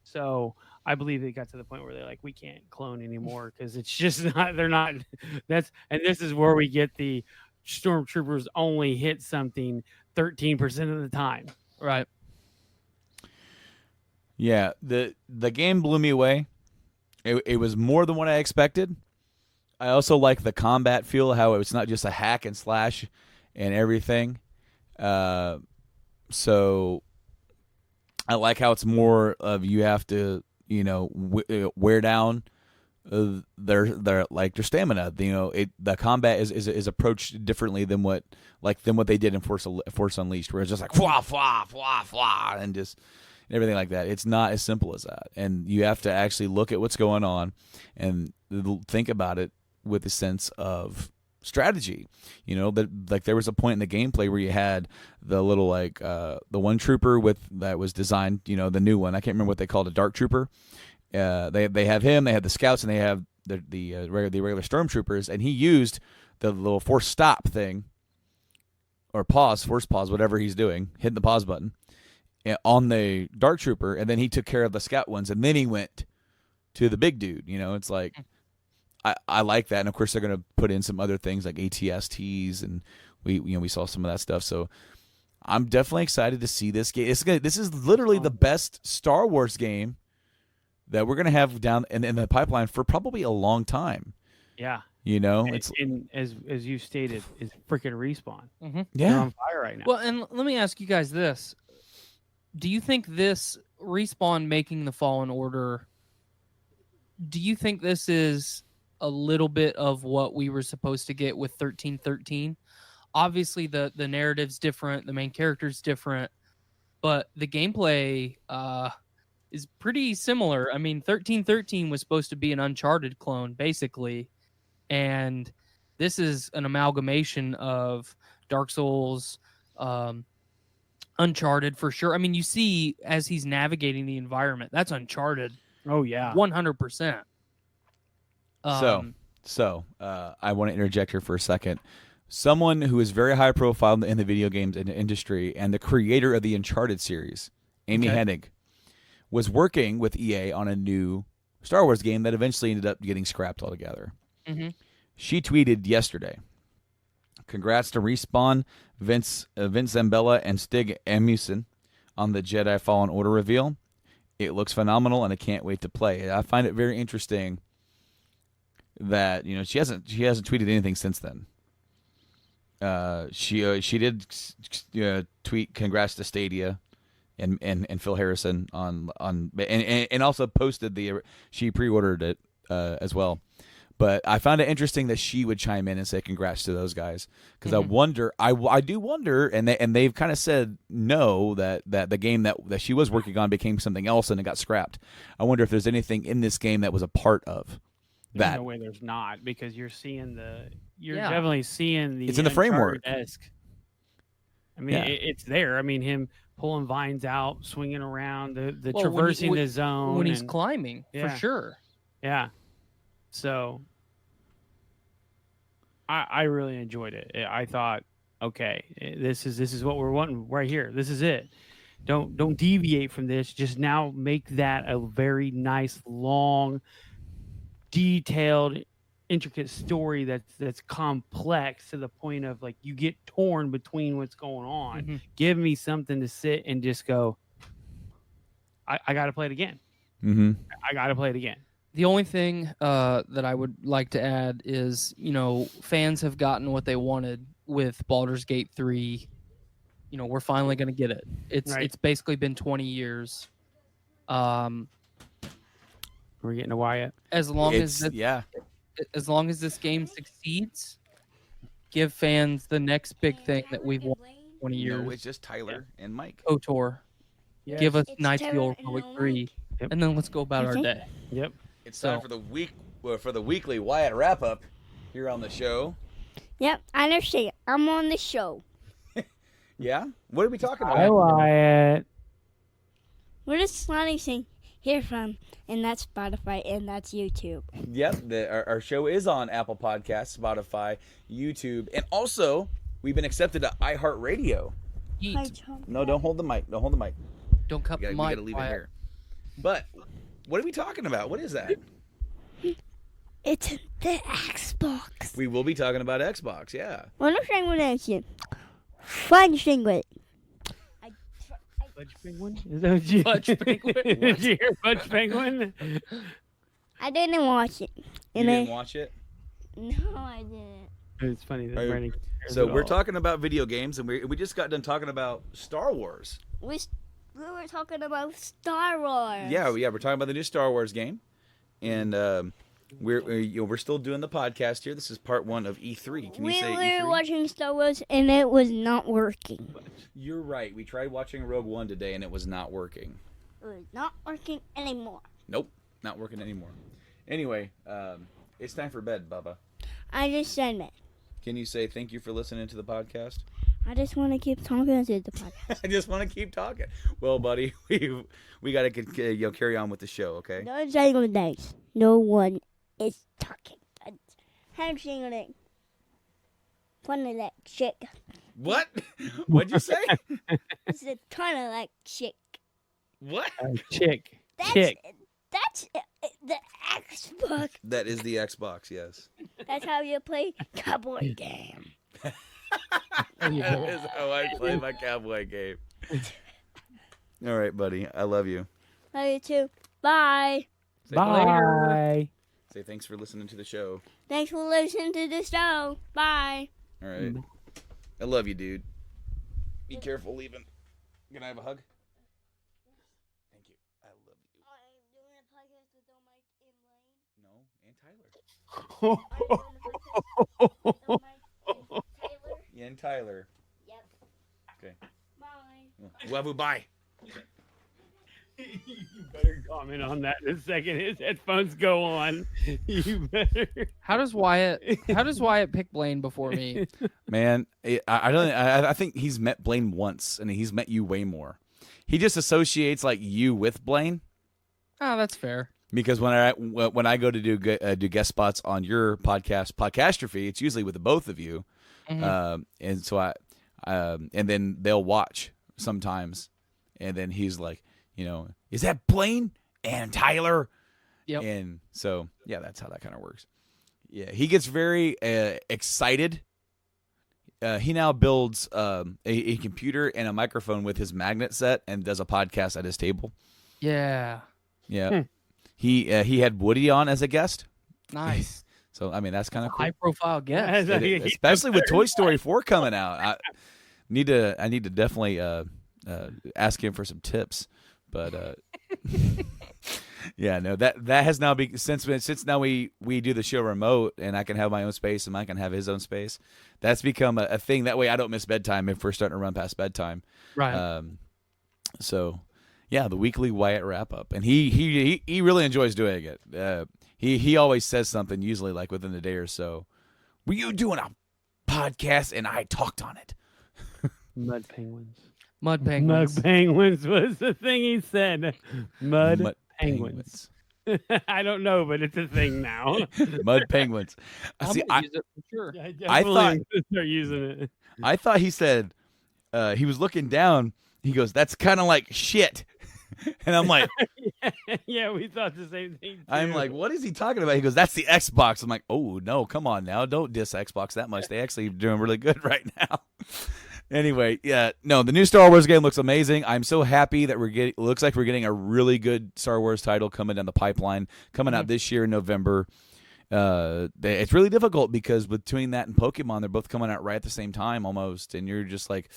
So I believe it got to the point where they're like, we can't clone anymore because it's just not. They're not. And this is where we get the stormtroopers only hit something 13% of the time. Right. Yeah, the game blew me away. It was more than what I expected. I also like the combat feel, how it's not just a hack and slash and everything. So I like how it's more of you have to, wear down their stamina. The combat is approached differently than what they did in Force Unleashed, where it's just like fwa fwa fwa fwa and just everything like that. It's not as simple as that, and you have to actually look at what's going on and think about it with a sense of strategy. That there was a point in the gameplay where you had the little the one trooper that was designed, the new one. I can't remember what they called, a dark trooper. They have him, they have the scouts, and they have the regular stormtroopers, and he used the little force stop thing or force pause, whatever he's doing, hit the pause button on the dark trooper, and then he took care of the scout ones, and then he went to the big dude. It's like I like that, and of course they're going to put in some other things like ATSTs, and we saw some of that stuff. So I'm definitely excited to see this game. This is literally the best Star Wars game that we're going to have down in the pipeline for probably a long time. Yeah. It's as you stated, is freaking Respawn. Yeah, they're on fire right now. Well, and let me ask you guys this: do you think this Respawn making the Fallen Order? Do you think this is a little bit of what we were supposed to get with 1313? Obviously, the narrative's different, the main character's different, but the gameplay is pretty similar. I mean, 1313 was supposed to be an Uncharted clone, basically, and this is an amalgamation of Dark Souls, Uncharted for sure. I mean, you see as he's navigating the environment, that's Uncharted. Oh yeah, 100%. So I want to interject here for a second. Someone who is very high profile in the video games industry and the creator of the Uncharted series, Amy Hennig, was working with EA on a new Star Wars game that eventually ended up getting scrapped altogether. She tweeted yesterday, "Congrats to Respawn, Vince Zambella, and Stig Asmussen on the Jedi Fallen Order reveal. It looks phenomenal, and I can't wait to play." I find it very interesting that she hasn't tweeted anything since then. She did tweet congrats to Stadia and Phil Harrison on and also posted she pre-ordered it as well. But I found it interesting that she would chime in and say congrats to those guys, because I do wonder, and they've kind of said no, that the game that she was working on became something else and it got scrapped. I wonder if there's anything in this game that was a part of that. There's no way there's not, because you're definitely seeing the it's in the framework. I mean, it's there. I mean, him pulling vines out, swinging around, the traversing the zone when he's climbing, for sure. Yeah. So I really enjoyed it. I thought, okay, this is what we're wanting right here. This is it. Don't deviate from this. Just now make that a very nice, long, detailed, intricate story that's complex to the point of like you get torn between what's going on. Give me something to sit and just go, I got to play it again. Mm-hmm. I got to play it again. The only thing that I would like to add is, fans have gotten what they wanted with Baldur's Gate 3. We're finally going to get it. It's basically been 20 years. We're getting a Wyatt. As long as this game succeeds, give fans the next big thing that we've wanted for 20 years. No, it's just Tyler and Mike. KOTOR. Yes. Give us It's Knights of the Old Terra Republic and 3, Yep. and then let's go about our day. Yep. It's time for the weekly Wyatt wrap up here on the show. Yep, I understand. I'm on the show. Yeah, what are we talking Hi, about? Wyatt. Where does Slotty sing here from? And that's Spotify, and that's YouTube. Yep, our show is on Apple Podcasts, Spotify, YouTube, and also we've been accepted to iHeartRadio. Eat. No, don't hold the mic. Don't hold the mic. Don't cut We the gotta mic. leave it Wyatt. here. But what are we talking about? What is that? It's the Xbox. We will be talking about Xbox. Yeah. What I'm saying with that fun thing with it. Fudge Penguin? Is that what you... Fudge Penguin? Did you hear Fudge Penguin? I didn't watch it. You And didn't watch it. No, I didn't. It's funny that Are you- Brandon... So we're talking about video games, and we just got done talking about Star Wars. We were talking about Star Wars. Yeah, we're talking about the new Star Wars game, and we're still doing the podcast here. This is part 1 of E3. Can you We say were E3? watching Star Wars, and it was not working. You're right. We tried watching Rogue One today, and it was not working. It was not working anymore. Nope, not working anymore. Anyway, it's time for bed, Bubba. I just said that. Can you say thank you for listening to the podcast? I just want to keep talking to the podcast. I just want to keep talking. Well, buddy, we got to carry on with the show, okay? No single days. No one is talking. I'm single day. Fun of that chick. What? What'd you say? It's a ton of that chick. What? Chick. That's Chick. that's the Xbox. That is the Xbox, yes. That's how you play cowboy game. That is how I play my cowboy game. All right, buddy. I love you. Love you too. Bye. Say Bye. Say thanks for listening to the show. Thanks for listening to the show. Bye. All right. I love you, dude. Be careful leaving. Can I have a hug? Thank you. I love you. I'm doing a podcast with Mike and Blaine. No, and Tyler. Taylor. Yeah, and Tyler. Yep. Okay. Bye. Wabu, bye. You better comment on that in a second. His headphones go on. You better. How does Wyatt pick Blaine before me? Man, I think he's met Blaine once, and he's met you way more. He just associates like you with Blaine. Oh, that's fair. Because when I go to do guest spots on your podcast, Podcastrophe, it's usually with the both of you, and so and then they'll watch sometimes, and then he's like, is that Blaine and Tyler? Yep. And so yeah, that's how that kind of works. Yeah, he gets very excited. He now builds a computer and a microphone with his magnet set and does a podcast at his table. Yeah. Yeah. He had Woody on as a guest. Nice. So I mean that's kind of cool. High profile guest. Especially with Toy Story 4 coming out. I need to definitely ask him for some tips. But yeah, no, that has now been since now we do the show remote and I can have my own space and Mike can have his own space. That's become a thing. That way I don't miss bedtime if we're starting to run past bedtime. Right. So yeah, the weekly Wyatt wrap up, and he really enjoys doing it. He always says something, usually like within a day or so. Were you doing a podcast and I talked on it? Mud penguins. Mud penguins. Mud penguins was the thing he said. Mud penguins. I don't know, but it's a thing now. Mud penguins. I'm See, gonna use it for sure. I thought start using it. I thought he said he was looking down. He goes, "That's kind of like shit," and I'm like, yeah, we thought the same thing. Too. I'm like, what is he talking about? He goes, "That's the Xbox." I'm like, oh no, come on now, don't diss Xbox that much. They actually are doing really good right now. Anyway, yeah, no, the new Star Wars game looks amazing. I'm so happy that looks like we're getting a really good Star Wars title coming down the pipeline, coming out this year in November. It's really difficult because between that and Pokemon, they're both coming out right at the same time almost, and you're just like,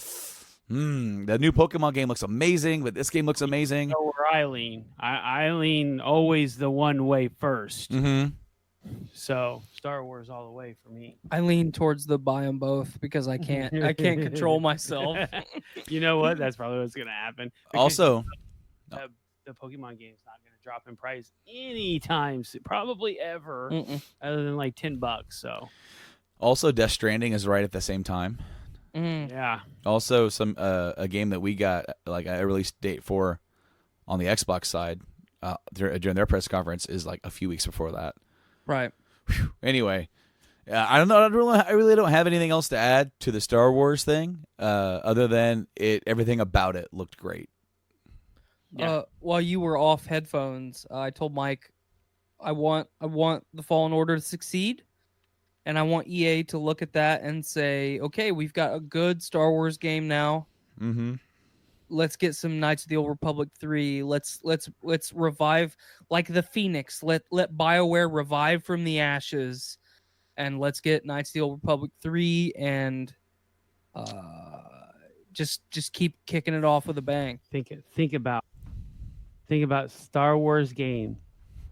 the new Pokemon game looks amazing, but this game looks amazing. You know where I lean. I lean always the one way first. Mm-hmm. So Star Wars all the way for me. I lean towards the buy them both because I can't control myself. You know what? That's probably what's gonna happen. Because Also, the Pokemon game's not gonna drop in price anytime soon, probably ever, other than like $10. So also, Death Stranding is right at the same time. yeah. Also, some a game that we got like a release date for on the Xbox side during their press conference is like a few weeks before that. Right. Anyway, I don't know. I really don't have anything else to add to the Star Wars thing, other than everything about it looked great. Yeah. While you were off headphones, I told Mike, I want the Fallen Order to succeed, and I want EA to look at that and say, okay, we've got a good Star Wars game now. Mm-hmm. Let's get some Knights of the Old Republic 3. Let's revive like the Phoenix. Let BioWare revive from the ashes, and let's get Knights of the Old Republic 3 and just keep kicking it off with a bang. Think about Star Wars game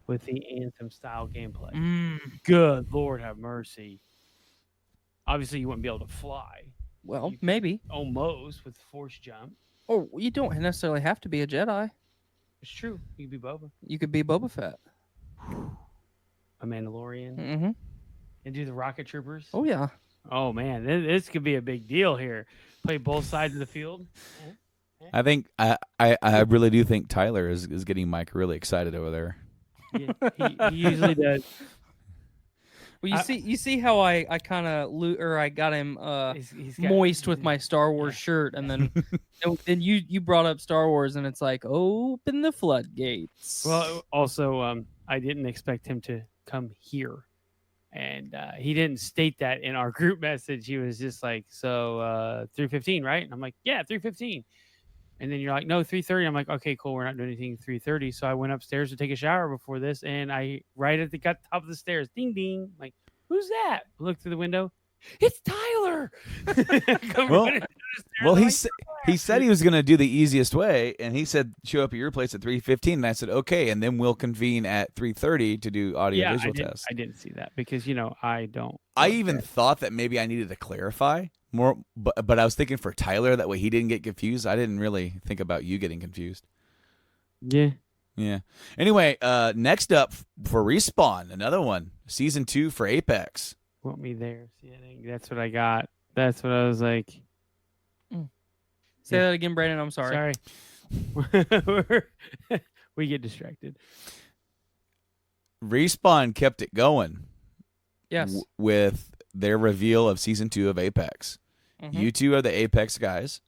with the Anthem style gameplay. Good Lord have mercy. Obviously, you wouldn't be able to fly. Well, maybe Almost with Force jump. Oh, you don't necessarily have to be a Jedi. It's true. You could be Boba. You could be Boba Fett. A Mandalorian. Mm-hmm. And do the Rocket Troopers. Oh, yeah. Oh, man. This could be a big deal here. Play both sides of the field. I think I really do think Tyler is getting Mike really excited over there. Yeah, he usually does. Well, you see how I kind of I got him He's got, moist with my Star Wars shirt, and then you brought up Star Wars, and it's like open the floodgates. Well, also I didn't expect him to come here, and he didn't state that in our group message. He was just like, so 3:15, right? And I'm like, yeah, 3:15. And then you're like, no, 3:30. I'm like, okay, cool. We're not doing anything 3:30. So I went upstairs to take a shower before this, and I right at the top of the stairs, ding ding. I'm like, who's that? I look through the window. It's Tyler. Well, he said he was going to do the easiest way, and he said show up at your place at 3:15. And I said okay, and then we'll convene at 3:30 to do audio visual tests. I didn't see that because I don't. I even thought that maybe I needed to clarify more, but I was thinking for Tyler that way he didn't get confused. I didn't really think about you getting confused. Yeah. Yeah. Anyway, next up for Respawn, another one, season 2 for Apex. Want me there? See, I think that's what I got. That's what I was like. Say that again, Brandon. I'm sorry. We get distracted. Respawn kept it going. Yes. With their reveal of season 2 of Apex. Mm-hmm. You two are the Apex guys.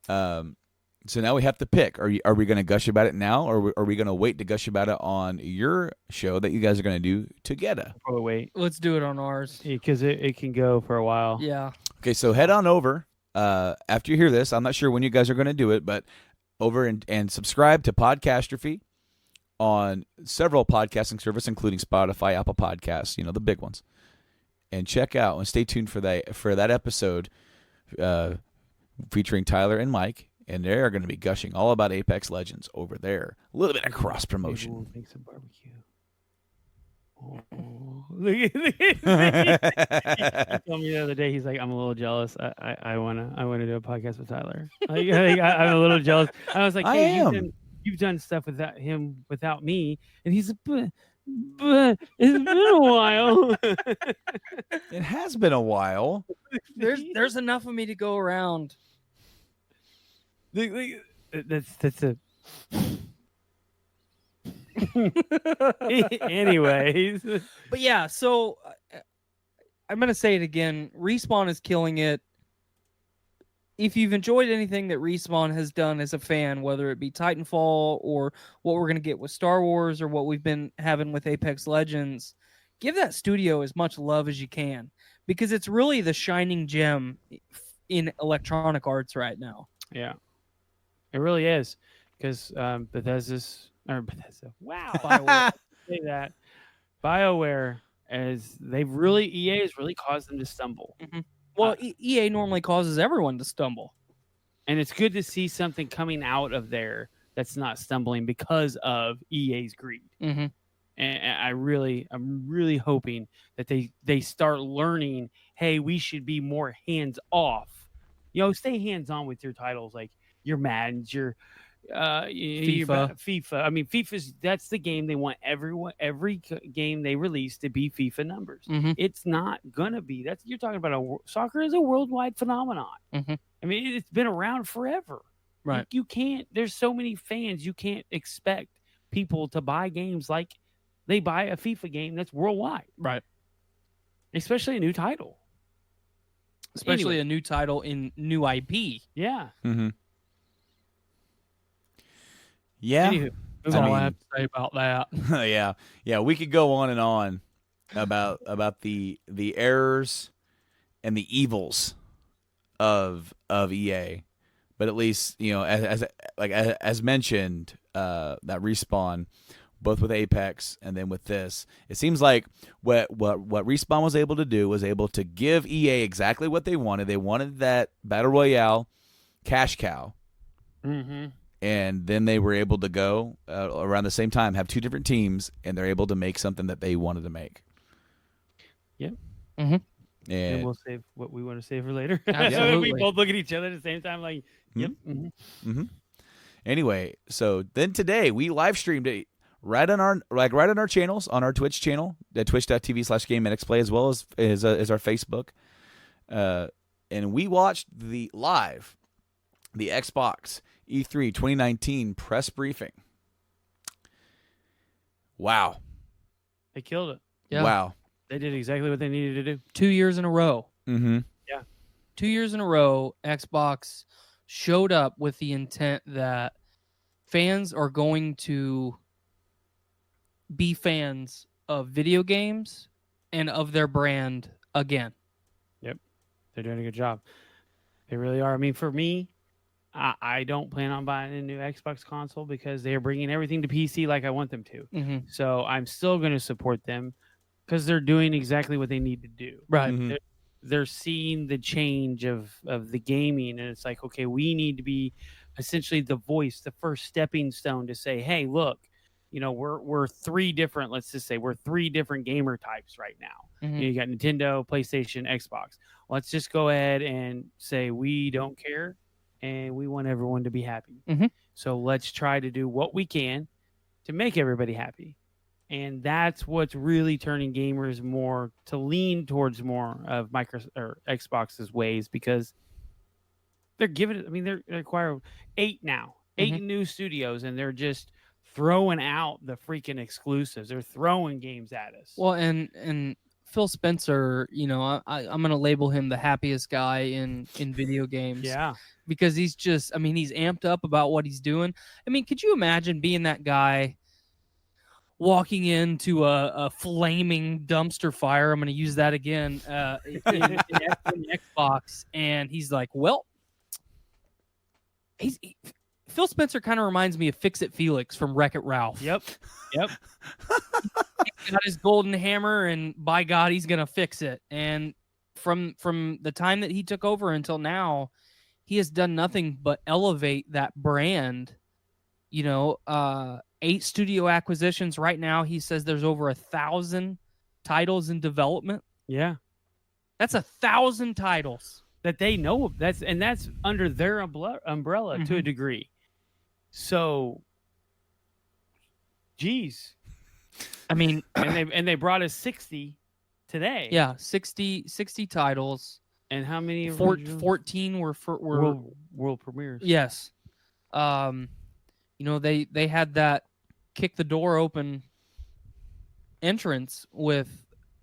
So now we have to pick. Are we going to gush about it now, or are we going to wait to gush about it on your show that you guys are going to do together? Probably wait. Let's do it on ours. Because it can go for a while. Yeah. Okay, so head on over. After you hear this, I'm not sure when you guys are going to do it, but over and subscribe to Podcastrophe on several podcasting services, including Spotify, Apple Podcasts, the big ones. And check out and stay tuned for that episode featuring Tyler and Mike. And they're going to be gushing all about Apex Legends over there. A little bit of cross promotion. We'll make some barbecue. Oh, look at he told me the other day. He's like, I'm a little jealous. I wanna do a podcast with Tyler. I'm a little jealous. I was like, hey, you've done stuff without him, without me, and he's but it's been a while. It has been a while. There's enough of me to go around. That's a. Anyways, but yeah, so I'm gonna say it again. Respawn is killing it. If you've enjoyed anything that Respawn has done as a fan, whether it be Titanfall or what we're gonna get with Star Wars or what we've been having with Apex Legends, give that studio as much love as you can, because it's really the shining gem in Electronic Arts right now. Yeah, it really is, because Bethesda. Wow, BioWare. Say that BioWare, as EA has really caused them to stumble. Mm-hmm. Well, EA normally causes everyone to stumble, and it's good to see something coming out of there that's not stumbling because of EA's greed. Mm-hmm. And I'm really hoping that they start learning, hey, we should be more hands off. Stay hands on with your titles, like your Maddens, your FIFA. I mean, that's the game they want every game they release to be FIFA numbers. Mm-hmm. It's not gonna be. You're talking about soccer is a worldwide phenomenon. Mm-hmm. I mean, it's been around forever. Right. You can't. There's so many fans. You can't expect people to buy games like they buy a FIFA game that's worldwide. Right. Especially a new title. Especially a new title in new IP. Yeah. Mm-hmm. Yeah. Anywho, that's all I have to say about that. Yeah. We could go on and on about the errors and the evils of EA, but at least as mentioned, that Respawn, both with Apex and then with this, it seems like what Respawn was able to do was able to give EA exactly what they wanted. They wanted that Battle Royale cash cow. Mm-hmm. And then they were able to go around the same time, have two different teams, and they're able to make something that they wanted to make. Yep. Mm-hmm. And we'll save what we want to save for later. Absolutely. We both look at each other at the same time, like, yep. Mm-hmm. Mm-hmm. Anyway, so then today we live streamed it right on our channels, on our Twitch channel, at twitch.tv/GameMedicsPlay, as well as our Facebook. And we watched the Xbox E3 2019 press briefing. Wow. They killed it. Yeah. Wow. They did exactly what they needed to do. 2 years in a row. Mm-hmm. Yeah. 2 years in a row, Xbox showed up with the intent that fans are going to be fans of video games and of their brand again. Yep. They're doing a good job. They really are. I mean, for me, I don't plan on buying a new Xbox console because they are bringing everything to PC like I want them to. Mm-hmm. So I'm still going to support them because they're doing exactly what they need to do. Right. Mm-hmm. They're seeing the change of the gaming, and it's like, okay, we need to be essentially the voice, the first stepping stone to say, hey, look, we're three different, let's just say we're three different gamer types right now. Mm-hmm. You got Nintendo, PlayStation, Xbox. Let's just go ahead and say we don't care and we want everyone to be happy. Mm-hmm. So let's try to do what we can to make everybody happy. And that's what's really turning gamers more to lean towards more of Microsoft or Xbox's ways, because they're giving it. I mean, they're acquiring 8 new studios, and they're just throwing out the freaking exclusives. They're throwing games at us. Well, and Phil Spencer, I'm going to label him the happiest guy in video games. Yeah. Because he's just, he's amped up about what he's doing. I mean, could you imagine being that guy walking into a flaming dumpster fire? I'm going to use that again in Xbox. And he's like, well, Phil Spencer kind of reminds me of Fix-It Felix from Wreck-It Ralph. Yep. He's got his golden hammer, and by God, he's going to fix it. And from the time that he took over until now, he has done nothing but elevate that brand. 8 studio acquisitions right now. He says there's over 1,000 titles in development. Yeah. That's 1,000 titles that they know of. That's under their umbrella mm-hmm. to a degree. So, geez. and they brought us 60 today. Yeah, 60 titles. And how many? 14 were world premieres. Yes. They had that kick the door open entrance with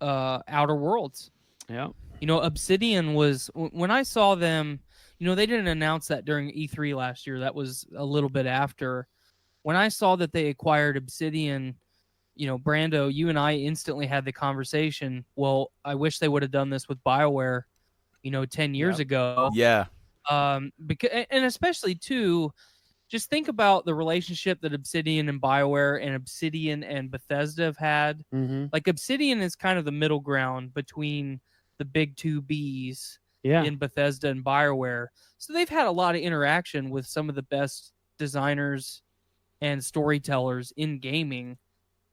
Outer Worlds. Yeah. Obsidian was, when I saw them, they didn't announce that during E3 last year. That was a little bit after. When I saw that they acquired Obsidian, Brando, you and I instantly had the conversation. Well, I wish they would have done this with BioWare. 10 years ago. Yeah. Because, and especially too, just think about the relationship that Obsidian and BioWare and Obsidian and Bethesda have had. Mm-hmm. Like Obsidian is kind of the middle ground between the big two Bs in Bethesda and BioWare. So they've had a lot of interaction with some of the best designers and storytellers in gaming.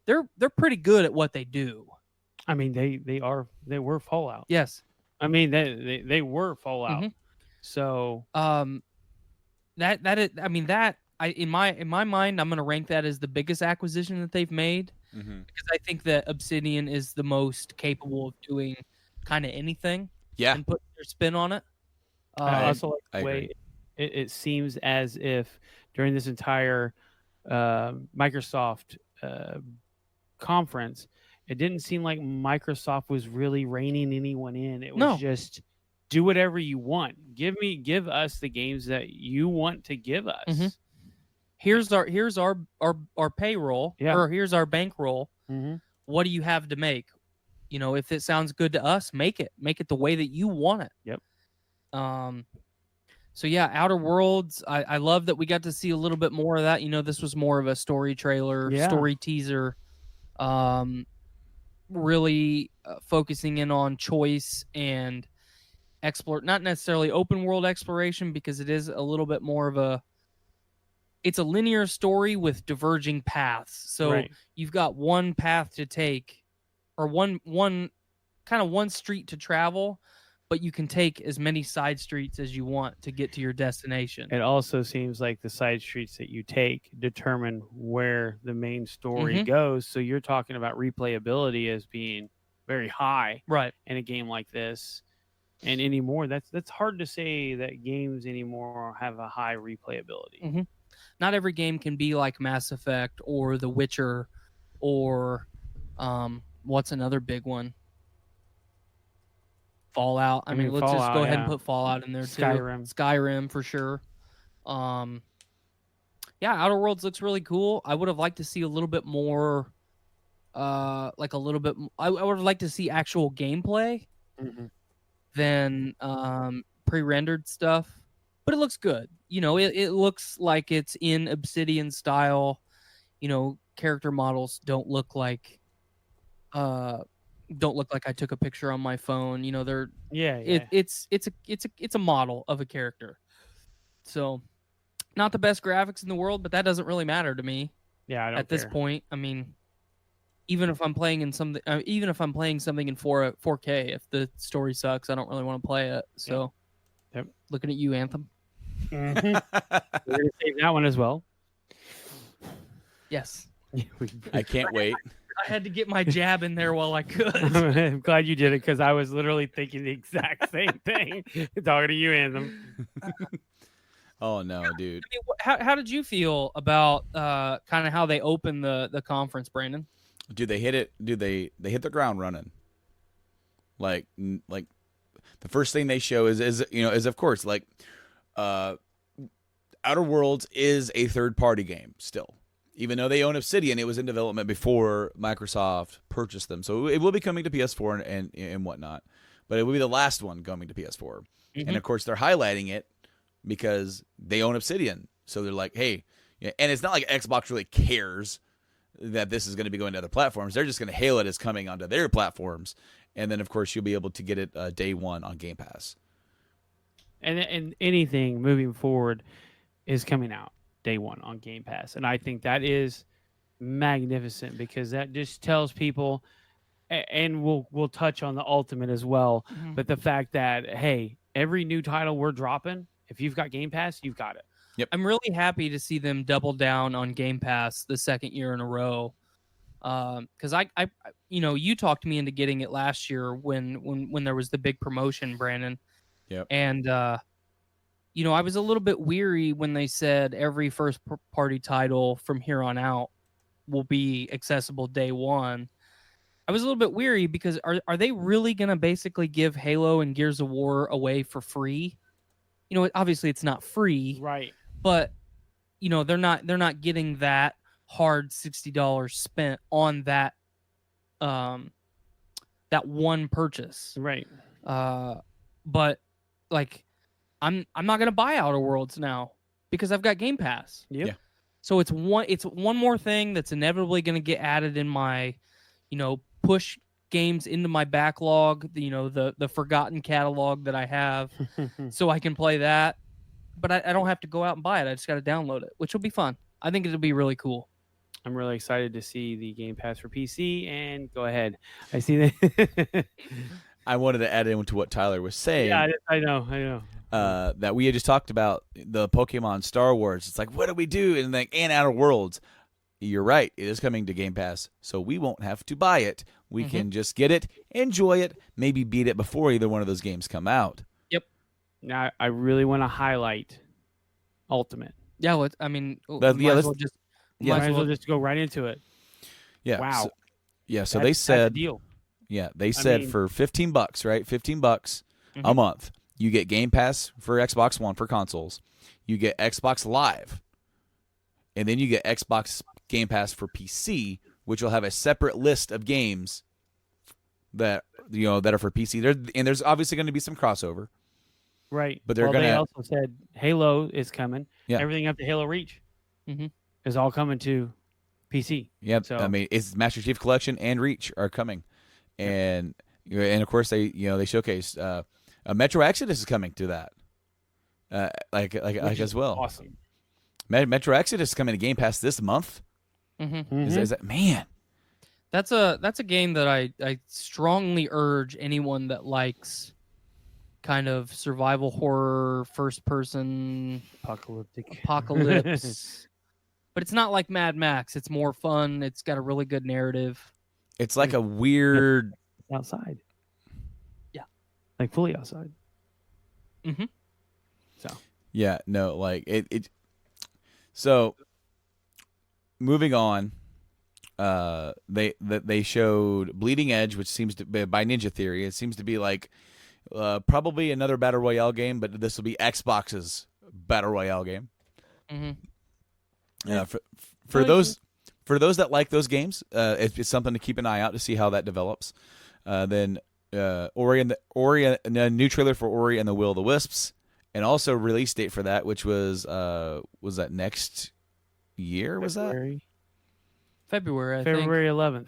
They're pretty good at what they do. I mean, they were Fallout. Yes. I mean, they were Fallout. Mm-hmm. So in my mind, I'm going to rank that as the biggest acquisition that they've made, because I think that Obsidian is the most capable of doing kind of anything and putting their spin on it. I also like the way it seems as if during this entire Microsoft conference, it didn't seem like Microsoft was really reining anyone in. It was just do whatever you want. Give us the games that you want to give us. Mm-hmm. Here's our payroll, or here's our bankroll. Mm-hmm. What do you have to make? If it sounds good to us, make it the way that you want it. Yep. So yeah, Outer Worlds. I love that we got to see a little bit more of that. This was more of a story trailer, story teaser. Really focusing in on choice and not necessarily open world exploration, because it is a little bit more of it's a linear story with diverging paths. So you've got one path to take, or one street to travel, but you can take as many side streets as you want to get to your destination. It also seems like the side streets that you take determine where the main story goes. So you're talking about replayability as being very high in a game like this. And anymore, that's hard to say that games anymore have a high replayability. Mm-hmm. Not every game can be like Mass Effect or The Witcher or what's another big one? Fallout. I mean, let's Fallout, just go ahead and put Fallout in there too. Skyrim for sure. Outer Worlds looks really cool. I would have liked to see a little bit more, I would have liked to see actual gameplay than pre-rendered stuff. But it looks good. It looks like it's in Obsidian style. Character models don't look like I took a picture on my phone. They're it's a model of a character. So, not the best graphics in the world, but that doesn't really matter to me. Yeah, I don't at this point. I mean, even if I'm playing something in 4K, if the story sucks, I don't really want to play it. So, looking at you, Anthem. We're gonna save that one as well. Yes. I can't wait. I had to get my jab in there while I could. I'm glad you did it, because I was literally thinking the exact same thing. Talking to you, Anthem. Oh no, dude. I mean, how did you feel about kind of how they opened the conference, Brandon? Dude, they hit it. Dude, they hit the ground running. Like the first thing they show is of course Outer Worlds is a third-party game still. Even though they own Obsidian, it was in development before Microsoft purchased them. So it will be coming to PS4 and whatnot. But it will be the last one coming to PS4. Mm-hmm. And, of course, they're highlighting it because they own Obsidian. So they're like, hey. And it's not like Xbox really cares that this is going to be going to other platforms. They're just going to hail it as coming onto their platforms. And then, of course, you'll be able to get it day one on Game Pass. And anything moving forward is coming out day one on Game Pass. And I think that is magnificent, because that just tells people, and we'll touch on the Ultimate as well, but the fact that, hey, every new title we're dropping, if you've got Game Pass, you've got it. Yep. I'm really happy to see them double down on Game Pass the second year in a row. Because I you talked me into getting it last year when there was the big promotion, Brandon. Yep. And I was a little bit weary when they said every first-party title from here on out will be accessible day one. I was a little bit weary, because are they really going to basically give Halo and Gears of War away for free? Obviously it's not free, right? But they're not getting that hard $60 spent on that one purchase, right? but like I'm not gonna buy Outer Worlds now because I've got Game Pass. Yep. Yeah. So it's one more thing that's inevitably gonna get added in my, push games into my backlog. The forgotten catalog that I have, so I can play that. But I don't have to go out and buy it. I just got to download it, which will be fun. I think it'll be really cool. I'm really excited to see the Game Pass for PC. And go ahead. I see that. I wanted to add into what Tyler was saying. Yeah, I know. That we had just talked about the Pokemon Star Wars. It's like, what do we do? And Outer Worlds. You're right. It is coming to Game Pass, so we won't have to buy it. We can just get it, enjoy it, maybe beat it before either one of those games come out. Now, I really want to highlight Ultimate. Yeah, might as well just go right into it. Yeah. Wow. So they said, that's a deal. Yeah, they said for $15, right? $15 a month, you get Game Pass for Xbox One for consoles. You get Xbox Live, and then you get Xbox Game Pass for PC, which will have a separate list of games that are for PC. And there's obviously going to be some crossover. Right. But they also said Halo is coming. Yeah. Everything up to Halo Reach is all coming to PC. Yeah. So, I mean, it's Master Chief Collection and Reach are coming. And of course they showcased Metro Exodus is coming to that. As well. Awesome. Metro Exodus is coming to Game Pass this month. Is that, man? That's a game that I strongly urge anyone that likes kind of survival horror, first person apocalypse. But it's not like Mad Max. It's more fun. It's got a really good narrative. It's like a weird outside. Yeah. Like fully outside. So. Yeah, no, like it so moving on, they showed Bleeding Edge, which seems to be by Ninja Theory. It seems to be like probably another Battle Royale game, but this will be Xbox's Battle Royale game. For those that like those games, it's something to keep an eye out to see how that develops. Then a new trailer for Ori and the Will of the Wisps, and also release date for that, which was that next year? Was that February? I think. February 11th.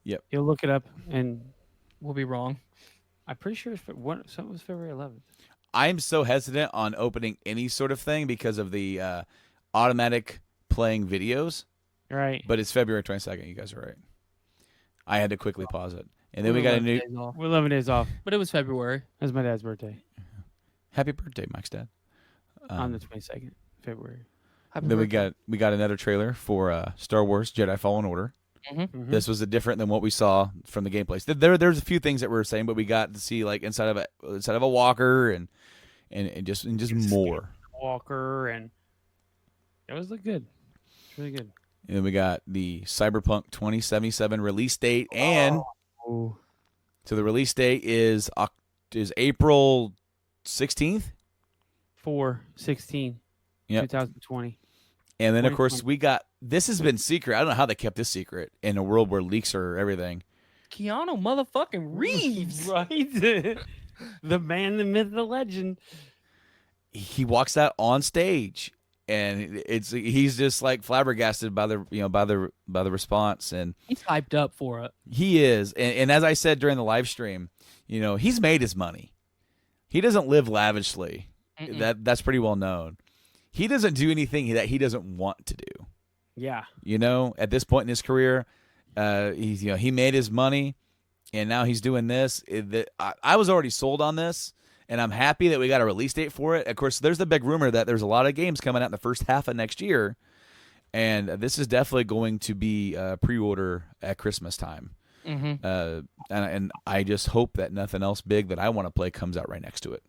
Yep. You'll look it up and we'll be wrong. I'm pretty sure something was February 11th. I'm so hesitant on opening any sort of thing because of the automatic playing videos. Right. But it's February 22nd. You guys are right. I had to quickly pause it. And then we got a new... We're 11 days off. But it was February. That was my dad's birthday. Happy birthday, Mike's dad. On the 22nd February. Then we got another trailer for Star Wars Jedi Fallen Order. This was different than what we saw from the gameplay. There's a few things that we were saying, but we got to see like inside of a walker and just more. Walker, and it was good. It's really good. And then we got the Cyberpunk 2077 release date, and so the release date is April 16th. 4/16. Yep. 2020. And then, of course, we got... This has been secret. I don't know how they kept this secret in a world where leaks are everything. Keanu motherfucking Reeves. Right? The man, the myth, the legend. He walks out on stage, and he's just like flabbergasted by the response, and he's hyped up for it. He is. And as I said during the live stream, he's made his money. He doesn't live lavishly. That's pretty well known. He doesn't do anything that he doesn't want to do. Yeah. At this point in his career, he made his money, and now he's doing this. I was already sold on this, and I'm happy that we got a release date for it. Of course, there's the big rumor that there's a lot of games coming out in the first half of next year, and this is definitely going to be pre-order at Christmas time. And I just hope that nothing else big that I want to play comes out right next to it.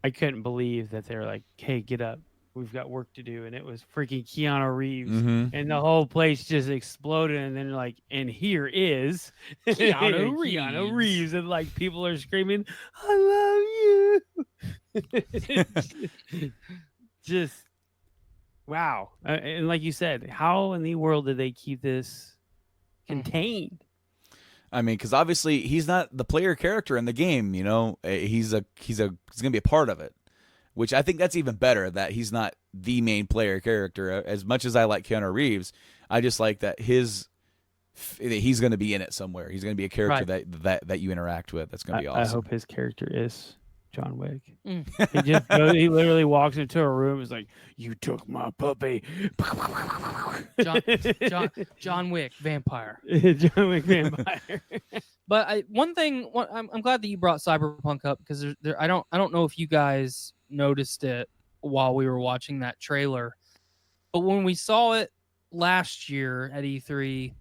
I couldn't believe that they were like, "Hey, get up. We've got work to do," and it was freaking Keanu Reeves, and the whole place just exploded. And then and here is Keanu Reeves, and like people are screaming, "I love you!" Just wow! And like you said, how in the world did they keep this contained? I mean, because obviously he's not the player character in the game. You know, he's gonna be a part of it, which I think that's even better. That he's not the main player character. As much as I like Keanu Reeves, I just like that he's going to be in it somewhere. He's going to be a character that you interact with. That's going to be awesome. I hope his character is John Wick. He literally walks into a room. Is like, "You took my puppy." John Wick, vampire. John Wick, vampire. But I'm glad that you brought Cyberpunk up, because I don't know if you guys noticed it while we were watching that trailer, but when we saw it last year at E3,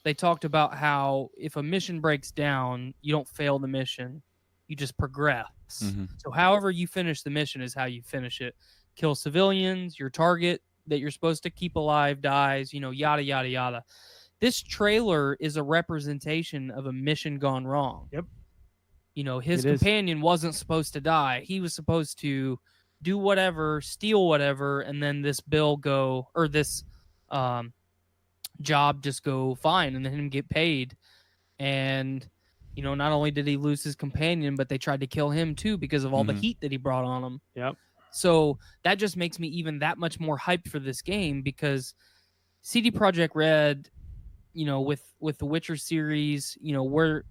they talked about how if a mission breaks down, you don't fail the mission, you just progress. Mm-hmm. So however you finish the mission is how you finish it. Kill civilians, your target that you're supposed to keep alive dies, yada, yada, yada. This trailer is a representation of a mission gone wrong. Yep. His companion wasn't supposed to die. He was supposed to do whatever, steal whatever, and then this job just go fine, and then him get paid. And not only did he lose his companion, but they tried to kill him too because of all the heat that he brought on him. Yep. So that just makes me even that much more hyped for this game, because CD Projekt Red, with the Witcher series, where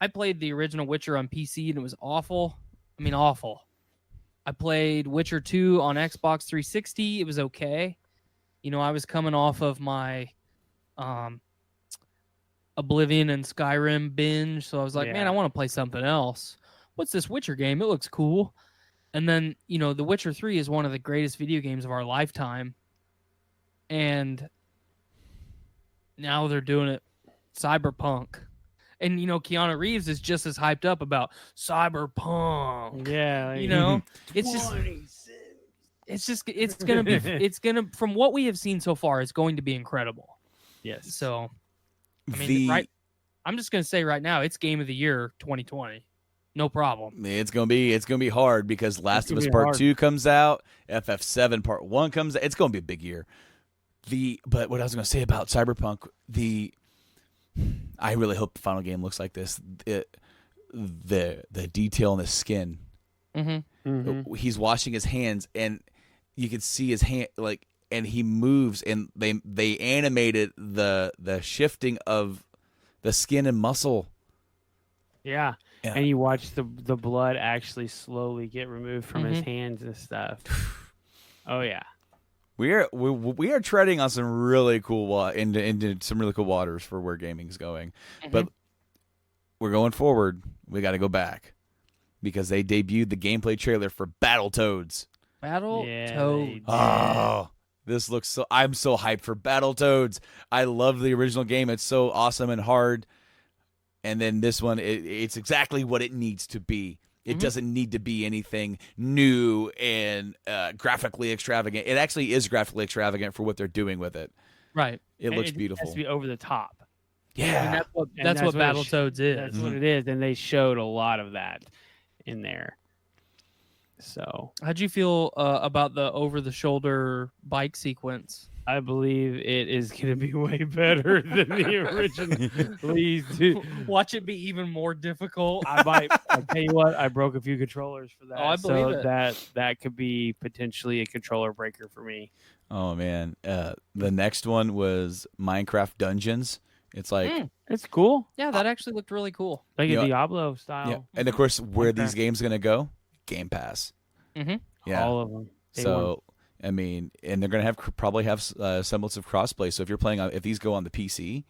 I played the original Witcher on PC and it was awful. I mean, awful. I played Witcher 2 on Xbox 360. It was okay. I was coming off of my Oblivion and Skyrim binge, so I was like, man, I want to play something else. What's this Witcher game? It looks cool. And then, The Witcher 3 is one of the greatest video games of our lifetime. And now they're doing it Cyberpunk. And, Keanu Reeves is just as hyped up about Cyberpunk. Yeah. It's going to, from what we have seen so far, it's going to be incredible. Yes. So, I'm just going to say right now, it's Game of the Year 2020. No problem. It's gonna be hard, because Last of Us Part 2 comes out, FF7 Part 1 comes out. It's gonna be a big year. But what I was gonna say about Cyberpunk, I really hope the final game looks like this. The detail in the skin. Mm-hmm. Mm-hmm. He's washing his hands, and you can see his hand, and he moves, and they animated the shifting of the skin and muscle. Yeah. And you watch the blood actually slowly get removed from his hands and stuff. Oh yeah, we are treading on some really cool into some really cool waters for where gaming's going. But we're going forward. We got to go back, because they debuted the gameplay trailer for Battletoads. Battletoads. Oh, this looks so. I'm so hyped for Battletoads. I love the original game. It's so awesome and hard. And then this one, it's exactly what it needs to be. It doesn't need to be anything new and graphically extravagant. It actually is graphically extravagant for what they're doing with it. Right. It looks beautiful. It has to be over the top. Yeah. That's what Battletoads is. That's what it is. And they showed a lot of that in there. So, how'd you feel about the over-the-shoulder bike sequence? I believe it is going to be way better than the original. Please do. Watch it be even more difficult. I tell you what, I broke a few controllers for that. Oh, I believe it. That could be potentially a controller breaker for me. Oh man, the next one was Minecraft Dungeons. It's like it's cool. Yeah, that actually looked really cool. Like a Diablo style. Yeah. And of course, where these games going to go? Game Pass. Yeah. All of them. I mean, and they're going to probably have semblance of crossplay. So if you're playing if these go on the PC,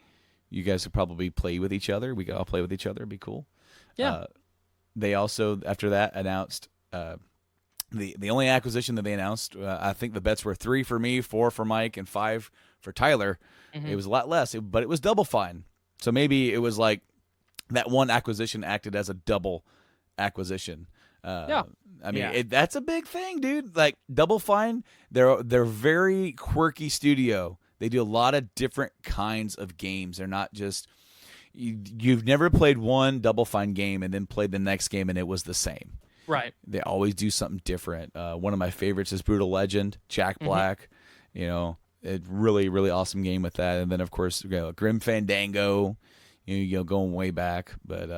you guys could probably play with each other. We could all play with each other. It'd be cool. Yeah. They also, after that, announced the only acquisition that they announced. I think the bets were 3 for me, 4 for Mike, and 5 for Tyler. It was a lot less, but it was Double Fine. So maybe it was like that one acquisition acted as a double acquisition. I mean, that's a big thing, dude. Like Double Fine, they're very quirky studio. They do a lot of different kinds of games. They're not just you've never played one Double Fine game and then played the next game and it was the same. Right. They always do something different. One of my favorites is Brutal Legend, Jack Black. A really, really awesome game with that. And then of course, Grim Fandango. going way back. But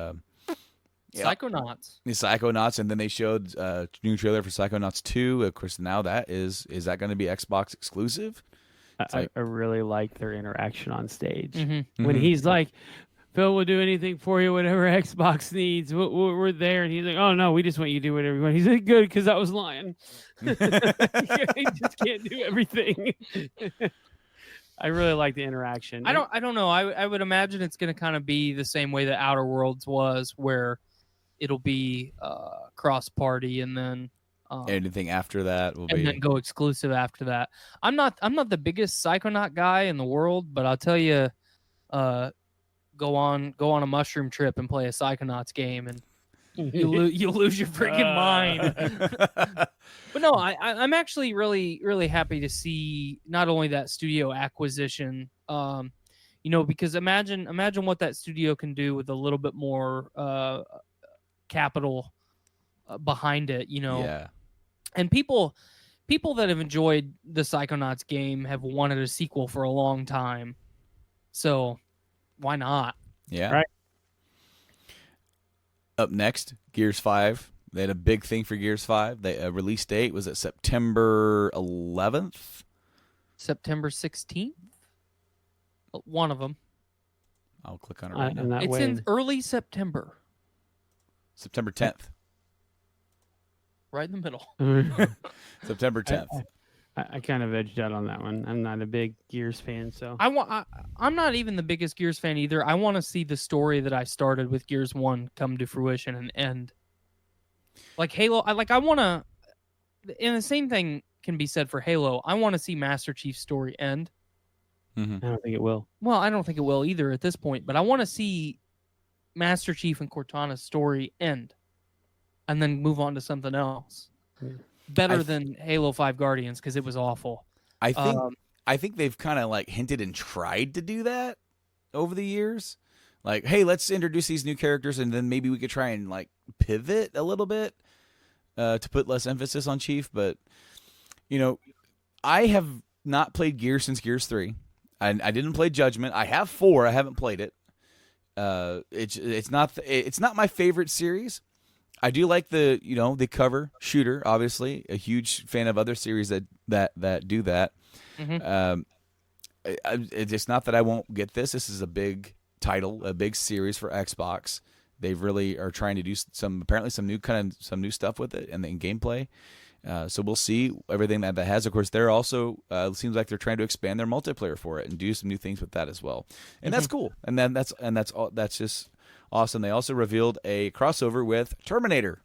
Psychonauts. The Psychonauts, and then they showed a new trailer for Psychonauts 2. Of course, now is that going to be Xbox exclusive? I really like their interaction on stage. Mm-hmm. When he's like, Phil will do anything for you, whatever Xbox needs. We're there. And he's like, oh, no, we just want you to do whatever you want. He's like, good, because I was lying. He just can't do everything. I really like the interaction. I don't know. I would imagine it's going to kind of be the same way that Outer Worlds was, where it'll be cross-party and then anything after that will be, and then go exclusive after that. I'm not the biggest Psychonaut guy in the world, but I'll tell you, go on a mushroom trip and play a Psychonauts game, and you'll lose your freaking mind. But no, I'm actually really happy to see not only that studio acquisition, because imagine what that studio can do with a little bit more capital behind it, Yeah. And people that have enjoyed the Psychonauts game have wanted a sequel for a long time, so why not? Yeah. Right. Up next, Gears 5. They had a big thing for Gears 5. The release date was at September 11th. September 16th? One of them. I'll click on it right now. It's in early September. September 10th. Right in the middle. September 10th. I kind of edged out on that one. I'm not a big Gears fan, so I'm not even the biggest Gears fan either. I want to see the story that I started with Gears 1 come to fruition and end. Like Halo, I want to, and the same thing can be said for Halo. I want to see Master Chief's story end. Mm-hmm. I don't think it will. Well, I don't think it will either at this point, but I want to see Master Chief and Cortana's story end and then move on to something else. Yeah. Better than Halo 5 Guardians, because it was awful. I think they've kind of like hinted and tried to do that over the years. Like, hey, let's introduce these new characters, and then maybe we could try and like pivot a little bit to put less emphasis on Chief. But I have not played Gears since Gears 3. I didn't play Judgment. I have 4. I haven't played it. It's not my favorite series. I do like the cover shooter. Obviously, a huge fan of other series that do that. Mm-hmm. It's not that I won't get this. This is a big title, a big series for Xbox. They really are trying to do some new stuff with it and gameplay. So we'll see everything that has. Of course, they're also seems like they're trying to expand their multiplayer for it and do some new things with that as well. And that's cool. And then that's just awesome. They also revealed a crossover with Terminator,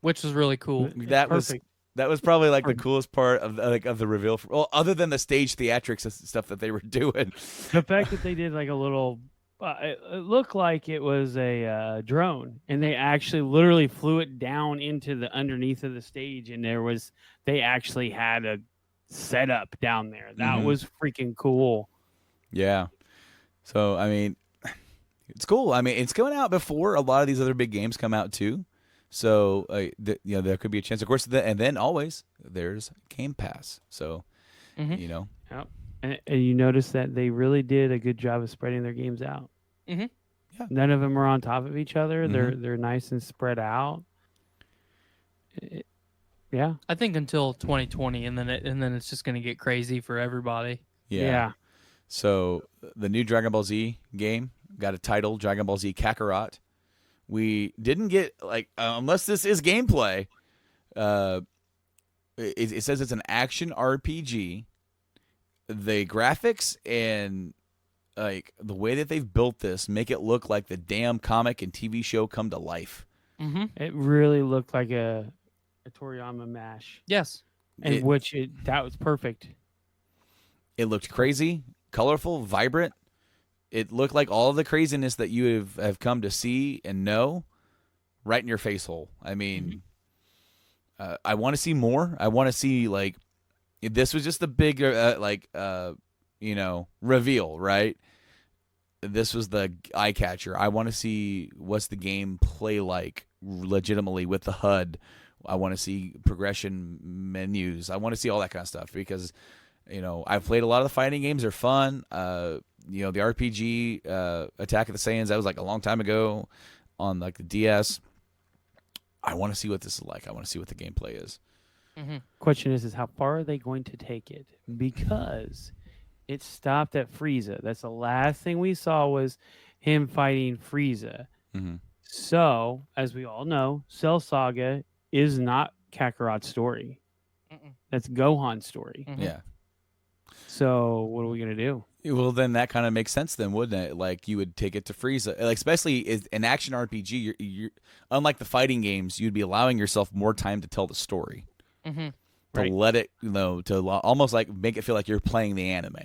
which was really cool. That was probably like the coolest part of the reveal. Other than the stage theatrics and stuff that they were doing, the fact that they did like a little, it looked like it was a drone, and they actually literally flew it down into the underneath of the stage, and they actually had a setup down there. That was freaking cool. Yeah. So I mean, it's cool. I mean, it's coming out before a lot of these other big games come out too. So there could be a chance, of course. And then always there's Game Pass. So Yep. And you notice that they really did a good job of spreading their games out. Mm-hmm. Yeah. None of them are on top of each other. Mm-hmm. They're nice and spread out. Yeah. I think until 2020, and then it's just going to get crazy for everybody. Yeah. So the new Dragon Ball Z game got a title, Dragon Ball Z Kakarot. We didn't get unless this is gameplay. It says it's an action RPG. The graphics and like the way that they've built this make it look like the damn comic and TV show come to life. Mm-hmm. It really looked like a Toriyama mash. Yes, and that was perfect. It looked crazy, colorful, vibrant. It looked like all the craziness that you have come to see and know right in your face hole. I mean, I want to see more. I want to see this was just a big reveal, right? This was the eye catcher. I want to see what's the game play like legitimately with the HUD. I want to see progression menus. I want to see all that kind of stuff because I've played a lot of the fighting games. They're fun. The RPG Attack of the Saiyans, that was like a long time ago on like the DS. I want to see what this is like. I want to see what the gameplay is. Mm-hmm. Question is how far are they going to take it? Because it stopped at Frieza. That's the last thing we saw was him fighting Frieza. Mm-hmm. So, as we all know, Cell Saga is not Kakarot's story. Mm-mm. That's Gohan's story. Mm-hmm. Yeah. So, what are we going to do? Well, then that kind of makes sense then, wouldn't it? Like, you would take it to Frieza. Like, especially an action RPG, you're unlike the fighting games, you'd be allowing yourself more time to tell the story. Mm-hmm. To let it, to almost like make it feel like you're playing the anime,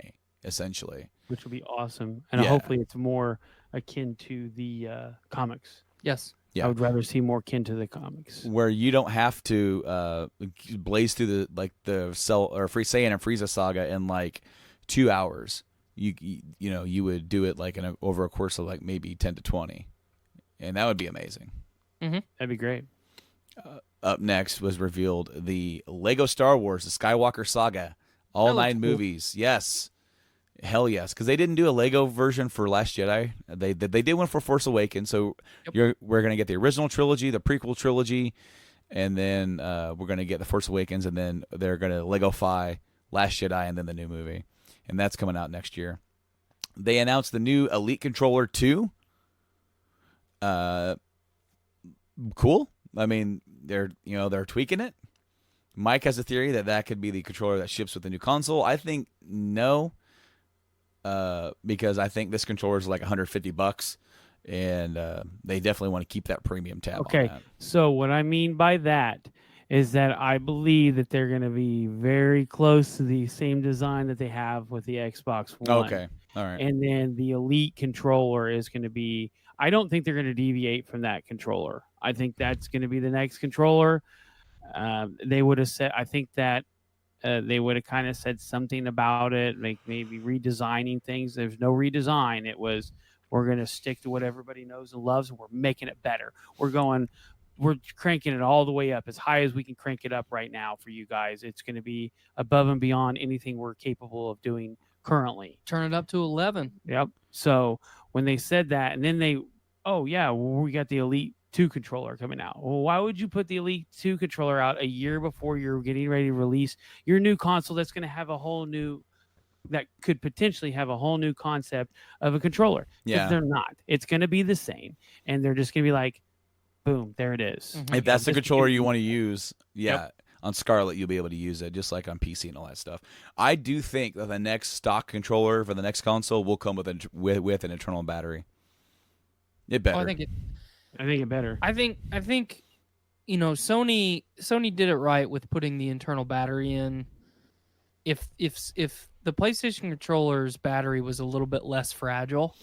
essentially. Which would be awesome. And hopefully it's more akin to the comics. Yes. Yeah. I would rather see more akin to the comics. Where you don't have to blaze through the Cell or Saiyan and Frieza saga in like 2 hours. You would do it like over a course of like maybe 10 to 20. And that would be amazing. Mm-hmm. That'd be great. Up next was revealed the Lego Star Wars, the Skywalker Saga, all 9 movies. Cool. Yes. Hell yes. Because they didn't do a Lego version for Last Jedi. They did one for Force Awakens. So we're going to get the original trilogy, the prequel trilogy, and then we're going to get the Force Awakens, and then they're going to Lego-fy Last Jedi and then the new movie. And that's coming out next year. They announced the new Elite Controller 2. Cool. I mean, they're tweaking it. Mike has a theory that could be the controller that ships with the new console. I think no, because I think this controller is like $150, and they definitely want to keep that premium tab. Okay, on that. So what I mean by that is that I believe that they're going to be very close to the same design that they have with the Xbox One. Okay, all right. And then the Elite controller is going to be. I don't think they're going to deviate from that controller. I think that's going to be the next controller. They would have said. I think that they would have kind of said something about it, like maybe redesigning things. There's no redesign. It was we're going to stick to what everybody knows and loves, and we're making it better. We're cranking it all the way up as high as we can crank it up right now for you guys. It's going to be above and beyond anything we're capable of doing currently. Turn it up to 11. Yep. So when they said that, and then we got the Elite 2 controller coming out. Well, why would you put the Elite 2 controller out a year before you're getting ready to release your new console that's going to have that could potentially have a whole new concept of a controller? Yeah. They're not. It's going to be the same. And they're just going to be like, boom, there it is. Mm-hmm. If that's the controller you want to use, on Scarlet, you'll be able to use it just like on PC and all that stuff. I do think that the next stock controller for the next console will come with an internal battery. It better. I think it better. I think Sony did it right with putting the internal battery in. If the PlayStation controller's battery was a little bit less fragile,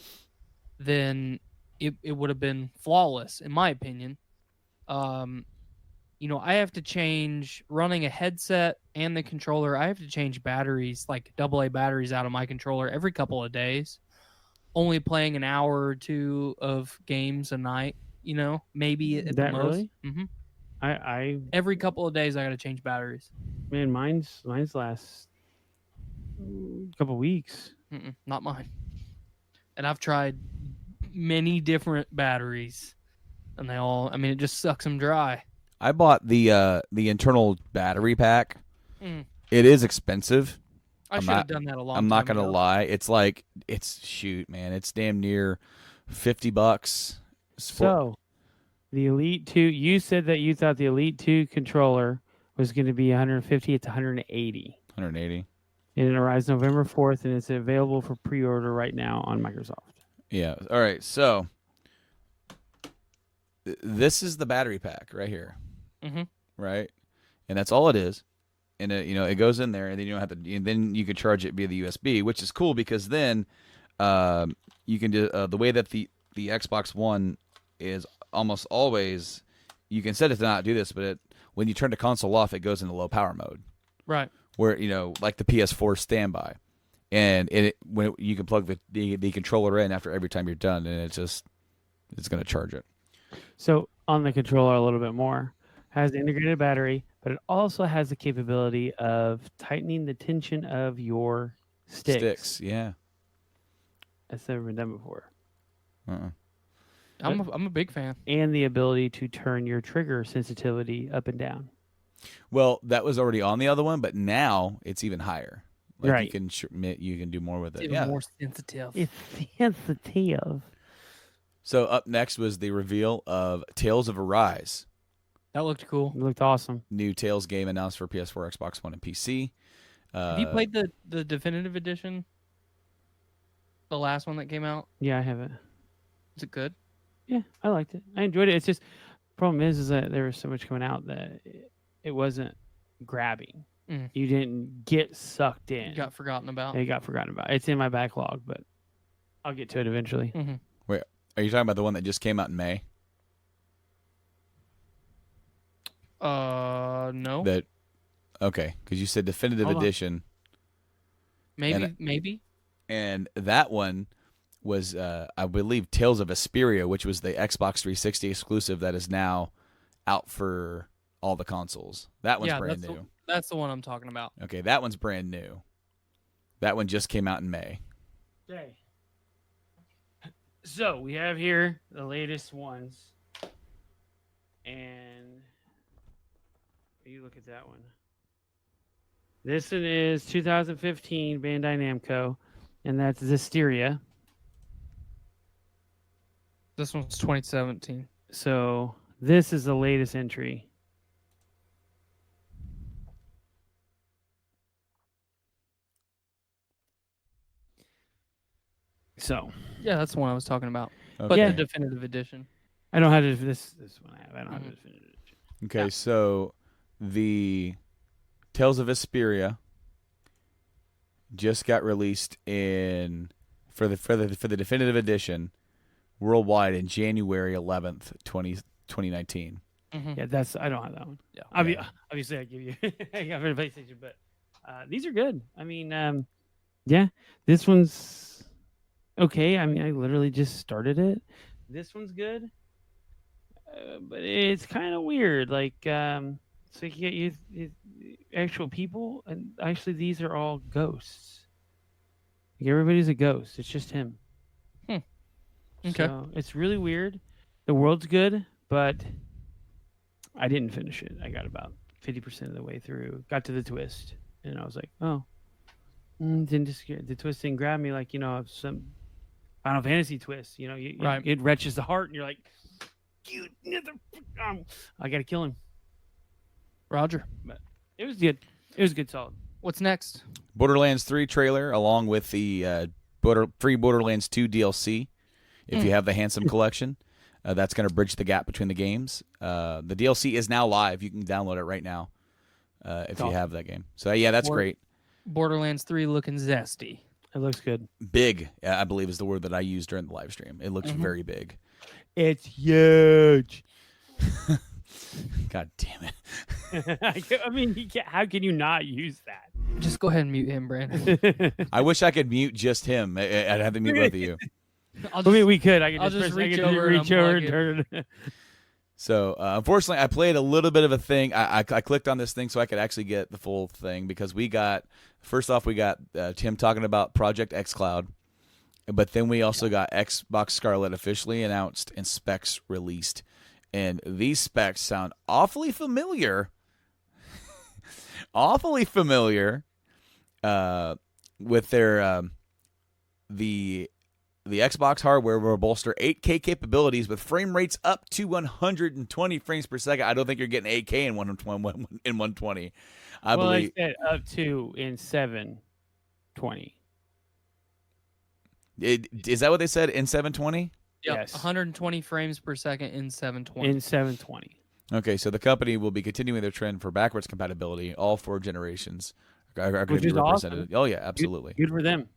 then it would have been flawless, in my opinion. I have to change running a headset and the controller. I have to change batteries, like AA batteries, out of my controller every couple of days. Only playing an hour or two of games a night, maybe at the most. Really? Mm-hmm. I every couple of days I got to change batteries. Man, mine's last couple weeks. Not mine. And I've tried many different batteries, and it just sucks them dry. I bought the internal battery pack. It is expensive. I should have done that a long time ago. I'm not gonna lie. It's like it's damn near $50. So the Elite 2, you said that you thought the Elite 2 controller was going to be $150. It's $180. $180. And it arrives November 4th, and it's available for pre-order right now on Microsoft. Yeah. All right. So this is the battery pack right here. Mm-hmm. Right, and that's all it is. And it goes in there, and then you don't have to. And then you can charge it via the USB, which is cool because then you can do the way that the Xbox One is almost always. You can set it to not do this, but when you turn the console off, it goes into low power mode. Right. Where like the PS4 standby, and when you can plug the controller in after every time you're done, and it's going to charge it. So on the controller a little bit more. has the integrated battery, but it also has the capability of tightening the tension of your sticks. Yeah. That's never been done before. I'm a big fan. And the ability to turn your trigger sensitivity up and down. Well, that was already on the other one, but now it's even higher. Like Right. You can do more with it. It's even more sensitive. It's sensitive. So up next was the reveal of Tales of Arise. That looked cool. It looked awesome. New Tales game announced for PS4, Xbox One, and PC. Have you played the definitive edition? The last one that came out? Yeah, I have it. Is it good? Yeah, I liked it. I enjoyed it. It's just problem is that there was so much coming out that it wasn't grabbing. Mm. You didn't get sucked in. It got forgotten about. It got forgotten about. It's in my backlog, but I'll get to it eventually. Mm-hmm. Wait, are you talking about the one that just came out in May? No. Okay, because you said definitive Hold on. edition. Maybe. And that one was, I believe, Tales of Vesperia, which was the Xbox 360 exclusive that is now out for all the consoles. That one's brand new. That's the one I'm talking about. Okay, that one's brand new. That one just came out in May. Okay. So we have here the latest ones. And you look at that one. This one is 2015 Bandai Namco, and that's Zestiria. This one's 2017. So this is the latest entry. So Yeah, that's the one I was talking about. Okay. But Yeah. the definitive edition. I don't have this one. I don't have the definitive edition. Okay, Yeah. so the Tales of Vesperia just got released for the definitive edition worldwide in January 11th, 2019. Mm-hmm. Yeah, I don't have that one. Yeah. Obviously, I give you I got for the PlayStation, but these are good. I mean, yeah, this one's okay. I mean, I literally just started it. This one's good, but it's kind of weird. Like, so you get actual people, and actually, these are all ghosts. Like, everybody's a ghost. It's just him. Okay. So it's really weird. The world's good, but I didn't finish it. I got about 50% of the way through. Got to the twist, and I was like, "Oh, the twist didn't grab me like some Final Fantasy twist. Right. It wrenches the heart, and you're like, I gotta kill him." Roger. But it was good. It was good, solid. What's next? Borderlands 3 trailer, along with the free Borderlands 2 DLC. If you have the Handsome Collection, that's going to bridge the gap between the games. The DLC is now live. You can download it right now if you have that game. So, yeah, that's great. Borderlands 3 looking zesty. It looks good. Big, I believe, is the word that I used during the live stream. It looks very big. It's huge. God damn it. I mean, how can you not use that? Just go ahead and mute him, Brandon. I wish I could mute just him. I'd have to mute both of you. I'll I just, mean, we could. I could I'll just just press- I reach could over reach and over unplug and it. turn it. So, unfortunately, I played a little bit of a thing. I clicked on this thing so I could actually get the full thing because we got Tim talking about Project xCloud, but then we also got Xbox Scarlet officially announced and specs released. And these specs sound awfully familiar. With their the Xbox hardware will bolster 8K capabilities with frame rates up to 120 frames per second. I don't think you're getting 8K in 120. I believe I said up to in 720. Is that what they said in 720? Yep, Yes. 120 frames per second in 720. In 720. Okay, so the company will be continuing their trend for backwards compatibility. All 4 generations are going to Which be is represented. awesome. Oh yeah, absolutely. Good for them.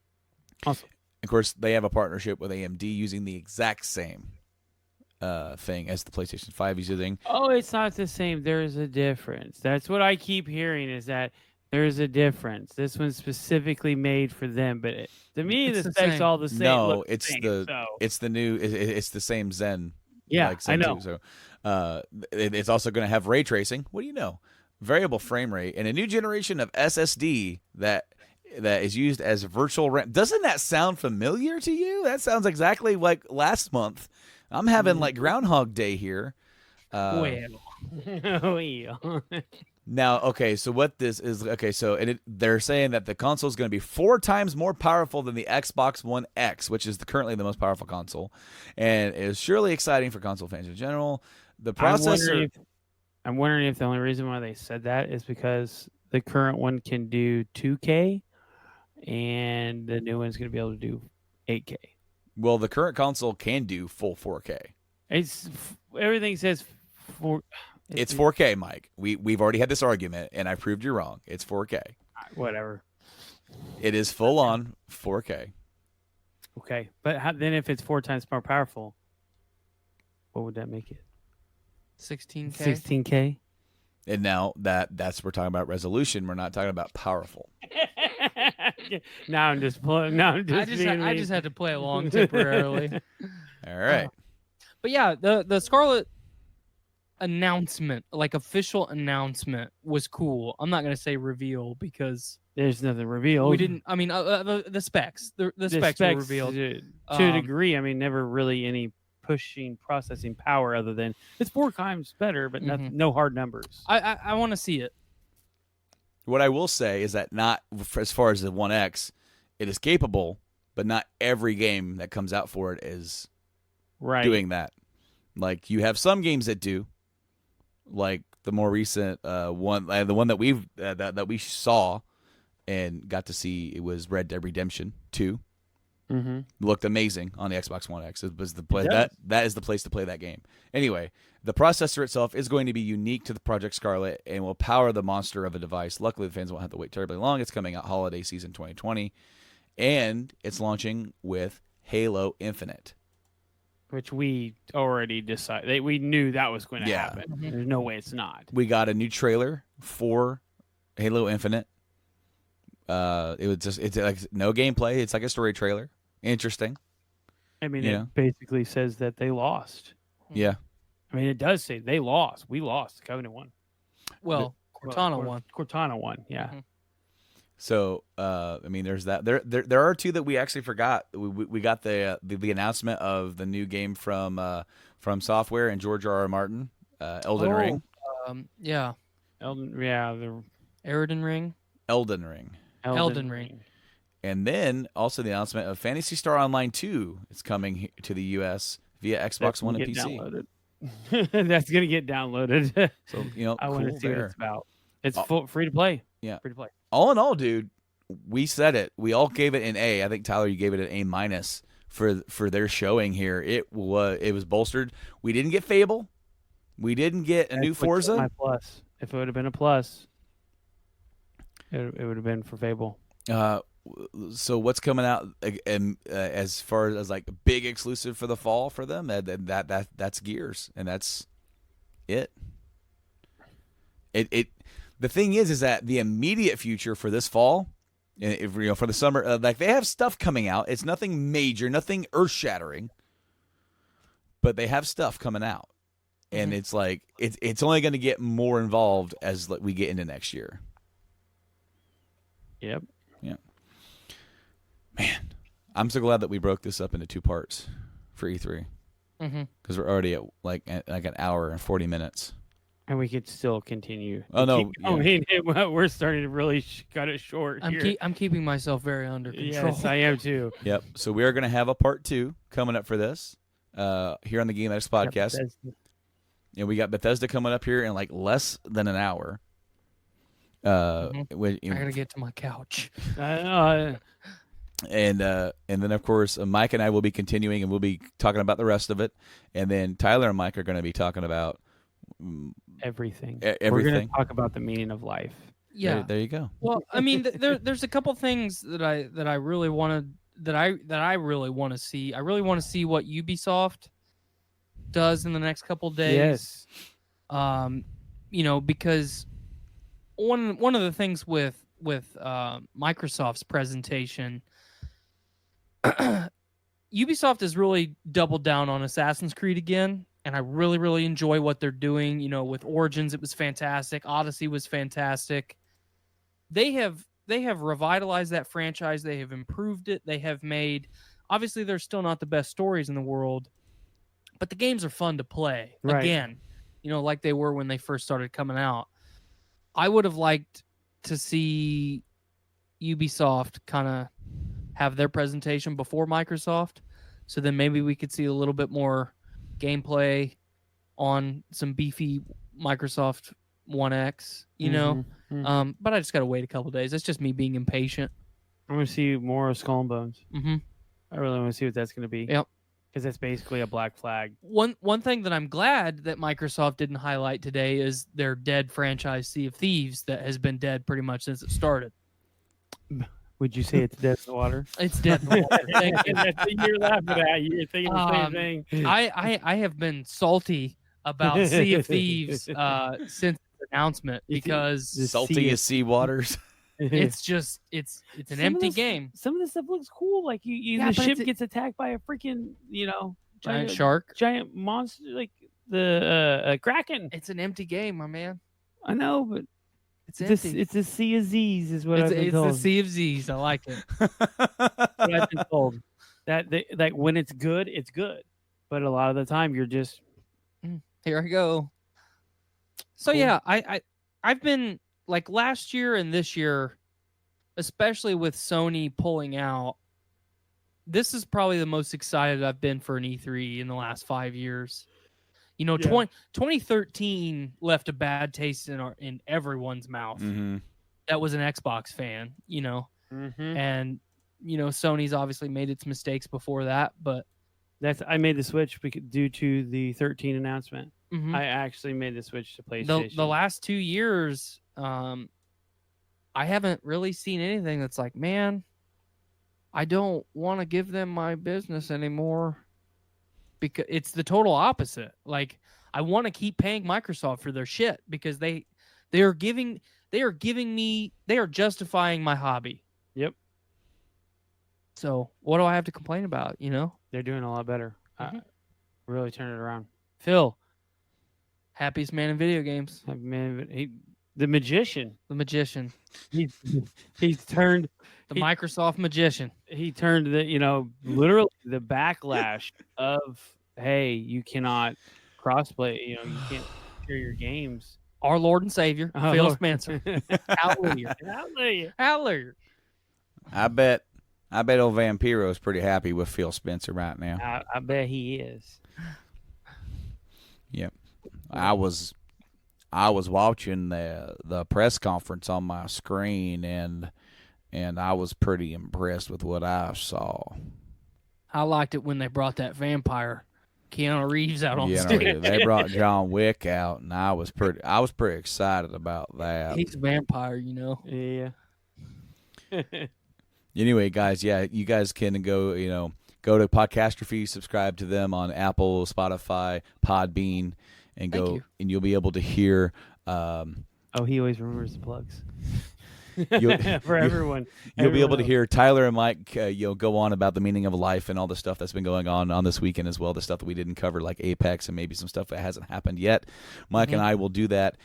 Awesome. Of course, they have a partnership with AMD using the exact same thing as the PlayStation 5 is using. Oh, it's not the same. There's a difference. That's what I keep hearing is that there's a difference. This one's specifically made for them, but to me, It's the the specs same. No, the same. No, look it's same, the so. it's the new it's the same Zen. Yeah, like Zen I know. 2, It's also going to have ray tracing. What do you know? Variable frame rate and a new generation of SSD that is used as virtual RAM. Doesn't that sound familiar to you? That sounds exactly like last month. I'm having like Groundhog Day here. Now, okay, so what this is, okay, so they're saying that the console is going to be 4 times more powerful than the Xbox One X, which is currently the most powerful console, and it is surely exciting for console fans in general. The processor... I'm wondering if the only reason why they said that is because the current one can do 2K, and the new one's going to be able to do 8K. Well, the current console can do full 4K. Everything says 4... It's 4K, Mike. We've already had this argument, and I proved you wrong. It's 4K. Whatever. It is full on 4K. Okay, but then if it's 4 times more powerful, what would that make it? 16K. 16K. And now that's we're talking about resolution. We're not talking about powerful. Now I'm just playing. I just had to play along temporarily. All right. But yeah, the Scarlet announcement, like official announcement, was cool. I'm not gonna say reveal because there's nothing revealed. We didn't. I mean, the specs. The specs were revealed to a degree. I mean, never really any pushing processing power other than it's 4 times better, but no hard numbers. I want to see it. What I will say is that not as far as the One X, it is capable, but not every game that comes out for it is doing that. Like you have some games that do, like the more recent one, the one that that we saw and got to see. It was Red Dead Redemption 2. Looked amazing on the Xbox One X. It was the play that is the place to play that game. Anyway, the processor itself is going to be unique to the Project Scarlet and will power the monster of a device. Luckily, the fans won't have to wait terribly long. It's coming out holiday season 2020, and it's launching with Halo Infinite, which we already decided. We knew that was going to happen. There's no way it's not. We got a new trailer for Halo Infinite. It's like no gameplay. It's like a story trailer. Interesting. I mean, it basically says that they lost. Yeah. I mean, it does say they lost. We lost. Covenant won. Well, Cortana won. Cortana won. Yeah. So, I mean, there's that. There are 2 that we actually forgot. We got the announcement of the new game from Software and George R.R. Martin, Elden Ring. Yeah. Elden Ring. Elden Ring. And then also the announcement of Phantasy Star Online 2 is coming to the U.S. via Xbox One and PC. That's going to get downloaded. So, I want to see what it's about. It's free to play. Yeah. Free to play. All in all, dude, we said it. We all gave it an A. I think, Tyler, you gave it an A- for their showing here. It was bolstered. We didn't get Fable. We didn't get a new Forza. My plus. If it would have been a plus, it would have been for Fable. So what's coming out as far as like a big exclusive for the fall for them? That's Gears, and that's it. The thing is that the immediate future for this fall, for the summer, like they have stuff coming out. It's nothing major, nothing earth shattering, but they have stuff coming out, and it's like it's only going to get more involved as we get into next year. Yep. Yeah. Man, I'm so glad that we broke this up into 2 parts for E3. Because we're already at like an hour and 40 minutes. And we could still continue. Oh, no. We're starting to really cut it short here. I'm keeping myself very under control. Yes, I am too. Yep. So we are going to have a part 2 coming up for this here on the Game Addicts podcast. And we got Bethesda coming up here in like less than an hour. I gotta get to my couch. And then of course Mike and I will be continuing, and we'll be talking about the rest of it. And then Tyler and Mike are going to be talking about everything. Everything. We're going to talk about the meaning of life. Yeah, there you go. Well, I mean, there's a couple things that I really want to see. I really want to see what Ubisoft does in the next couple days. Yes. Because one of the things with Microsoft's presentation, Ubisoft has really doubled down on Assassin's Creed again, and I really, really enjoy what they're doing. You know, with Origins, it was fantastic. Odyssey was fantastic. They have revitalized that franchise. They have improved it. They have made, obviously, they're still not the best stories in the world, but the games are fun to play. Right. Again, you know, like they were when they first started coming out. I would have liked to see Ubisoft kind of have their presentation before Microsoft, so then maybe we could see a little bit more gameplay on some beefy Microsoft One X, you know. But I just got to wait a couple days. That's just me being impatient. I'm going to see more of Skull and Bones. Mm-hmm. I really want to see what that's going to be. Yep. Because that's basically a Black Flag. One thing that I'm glad that Microsoft didn't highlight today is their dead franchise, Sea of Thieves, that has been dead pretty much since it started. Would you say it's dead in the water? It's dead in the water. Thank you. That's what you're laughing at. You're thinking the same thing. I have been salty about Sea of Thieves since the announcement because Salty as sea waters. it's just it's an empty game. Some of this stuff looks cool. Like the ship gets attacked by a freaking giant shark, giant monster, like the Kraken. It's an empty game, my man. I know, but it's empty. It's a Sea of Z's, is what I've been told. It's the Sea of Z's. I like it. What I've been told. That when it's good, but a lot of the time you're just here I go. So cool. yeah, I've been like last year and this year, especially with Sony pulling out, this is probably the most excited I've been for an E3 in the last 5 years. You know, 2013 left a bad taste in everyone's mouth. Mm-hmm. That was an Xbox fan, you know. Mm-hmm. And, you know, Sony's obviously made its mistakes before that, but I made the switch due to the 13 announcement. Mm-hmm. I actually made the switch to PlayStation. The last 2 years, I haven't really seen anything that's like, man, I don't want to give them my business anymore, because it's the total opposite. Like, I want to keep paying Microsoft for their shit because they are justifying my hobby. Yep. So what do I have to complain about? You know, they're doing a lot better. Mm-hmm. Really turn it around. Phil, happiest man in video games. The magician. The magician. He's turned Microsoft magician. He turned literally the backlash of, hey, you cannot crossplay. You can't share your games. Our Lord and Savior, Phil Lord. Spencer. Hallelujah. Hallelujah. I bet old Vampiro's pretty happy with Phil Spencer right now. I bet he is. Yep. I was watching the press conference on my screen, and I was pretty impressed with what I saw. I liked it when they brought that vampire Keanu Reeves out on stage. They brought John Wick out, and I was pretty excited about that. He's a vampire, you know. Yeah. Anyway, guys, you guys can go to Podcastrophe, subscribe to them on Apple, Spotify, Podbean, and and you'll be able to hear. He always remembers the plugs. For everyone. You'll be able to hear Tyler and Mike go on about the meaning of life and all the stuff that's been going on this weekend as well, the stuff that we didn't cover, like Apex and maybe some stuff that hasn't happened yet. Mike and I will do that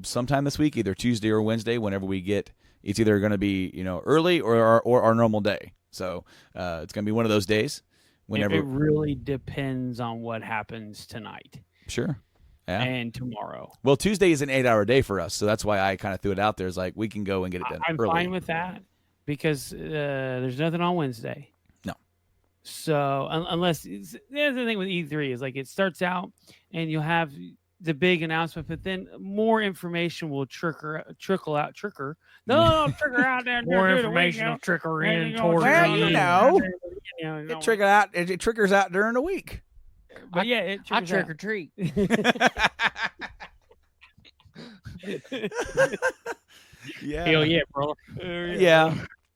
sometime this week, either Tuesday or Wednesday, whenever we get. It's either going to be early or our normal day. So it's going to be one of those days. Whenever it really depends on what happens tonight. Sure. Yeah. And tomorrow. Well, Tuesday is an 8-hour day for us, so that's why I kind of threw it out there. It's like we can go and get it done I'm early. fine with that because there's nothing on Wednesday. No. So unless the other thing with E3 is like it starts out and you'll have the big announcement, but then more information will trickle out. Trickle out there. More information will trickle in towards it trickles out. It triggers out during the week. But I trick or treat. Yeah. Hell yeah, bro. Yeah.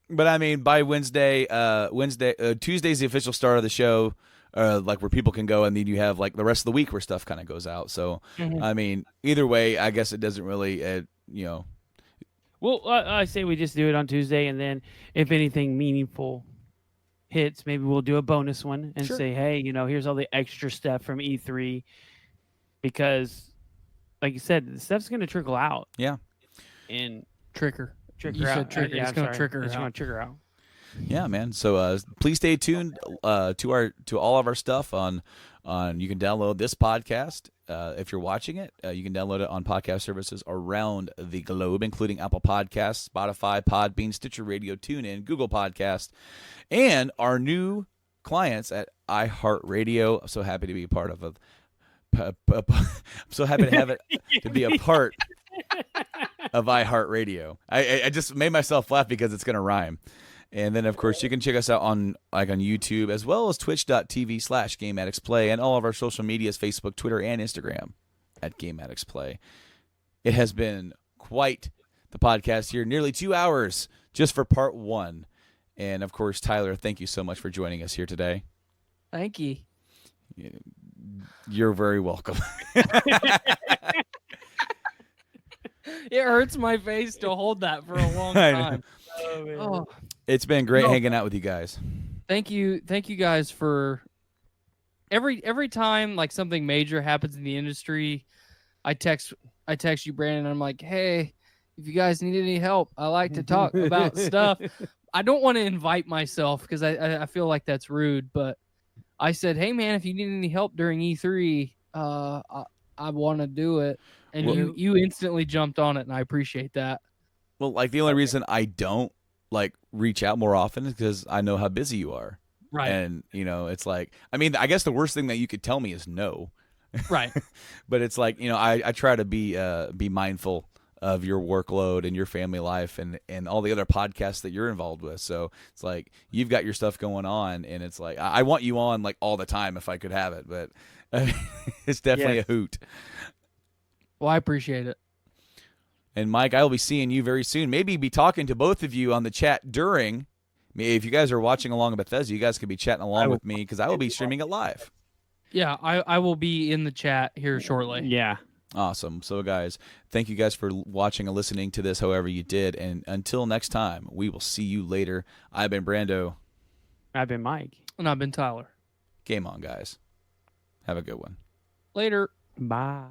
But I mean, by Tuesday's the official start of the show, like where people can go, and then you have like the rest of the week where stuff kind of goes out. So, I mean, either way, I guess it doesn't really, Well, I say we just do it on Tuesday, and then if anything meaningful hits, maybe we'll do a bonus one and Sure. say, hey, here's all the extra stuff from E3, because, like you said, the stuff's going to trickle out. Yeah. And Trigger. you said out. trigger. It's going to trigger It's out. going to trigger out. Yeah, man. So please stay tuned to all of our stuff on. You can download this podcast if you're watching it. You can download it on podcast services around the globe, including Apple Podcasts, Spotify, Podbean, Stitcher Radio, TuneIn, Google Podcasts, and our new clients at iHeartRadio. I'm so happy to be a part of it. I'm so happy to have it to be a part of iHeartRadio. I just made myself laugh because it's going to rhyme. And then, of course, you can check us out on YouTube, as well as twitch.tv/GameAddictsPlay, and all of our social medias, Facebook, Twitter, and Instagram at GameAddictsPlay. It has been quite the podcast here, nearly 2 hours just for part 1. And, of course, Tyler, thank you so much for joining us here today. Thank you. You're very welcome. It hurts my face to hold that for a long I know. time. Oh, It's been great hanging out with you guys. thank you guys for every time like something major happens in the industry. I text you, Brandon, and I'm like, hey, if you guys need any help, I like to talk about stuff. I don't want to invite myself because I feel like that's rude, but I said, hey man, if you need any help during E3, I want to do it. And Well, you instantly jumped on it, and I appreciate that. Well, like the only reason I don't reach out more often is because I know how busy you are. Right. And, it's like, I mean, I guess the worst thing that you could tell me is no. Right. But it's like, I try to be mindful of your workload and your family life and all the other podcasts that you're involved with. So it's like, you've got your stuff going on, and it's like, I want you on like all the time if I could have it, but it's definitely a hoot. Well, I appreciate it. And Mike, I will be seeing you very soon. Maybe be talking to both of you on the chat during. If you guys are watching along at Bethesda, you guys could be chatting along with me because I will be streaming it live. Yeah, I will be in the chat here shortly. Yeah. Awesome. So, guys, thank you guys for watching and listening to this however you did. And until next time, we will see you later. I've been Brando. I've been Mike. And I've been Tyler. Game on, guys. Have a good one. Later. Bye.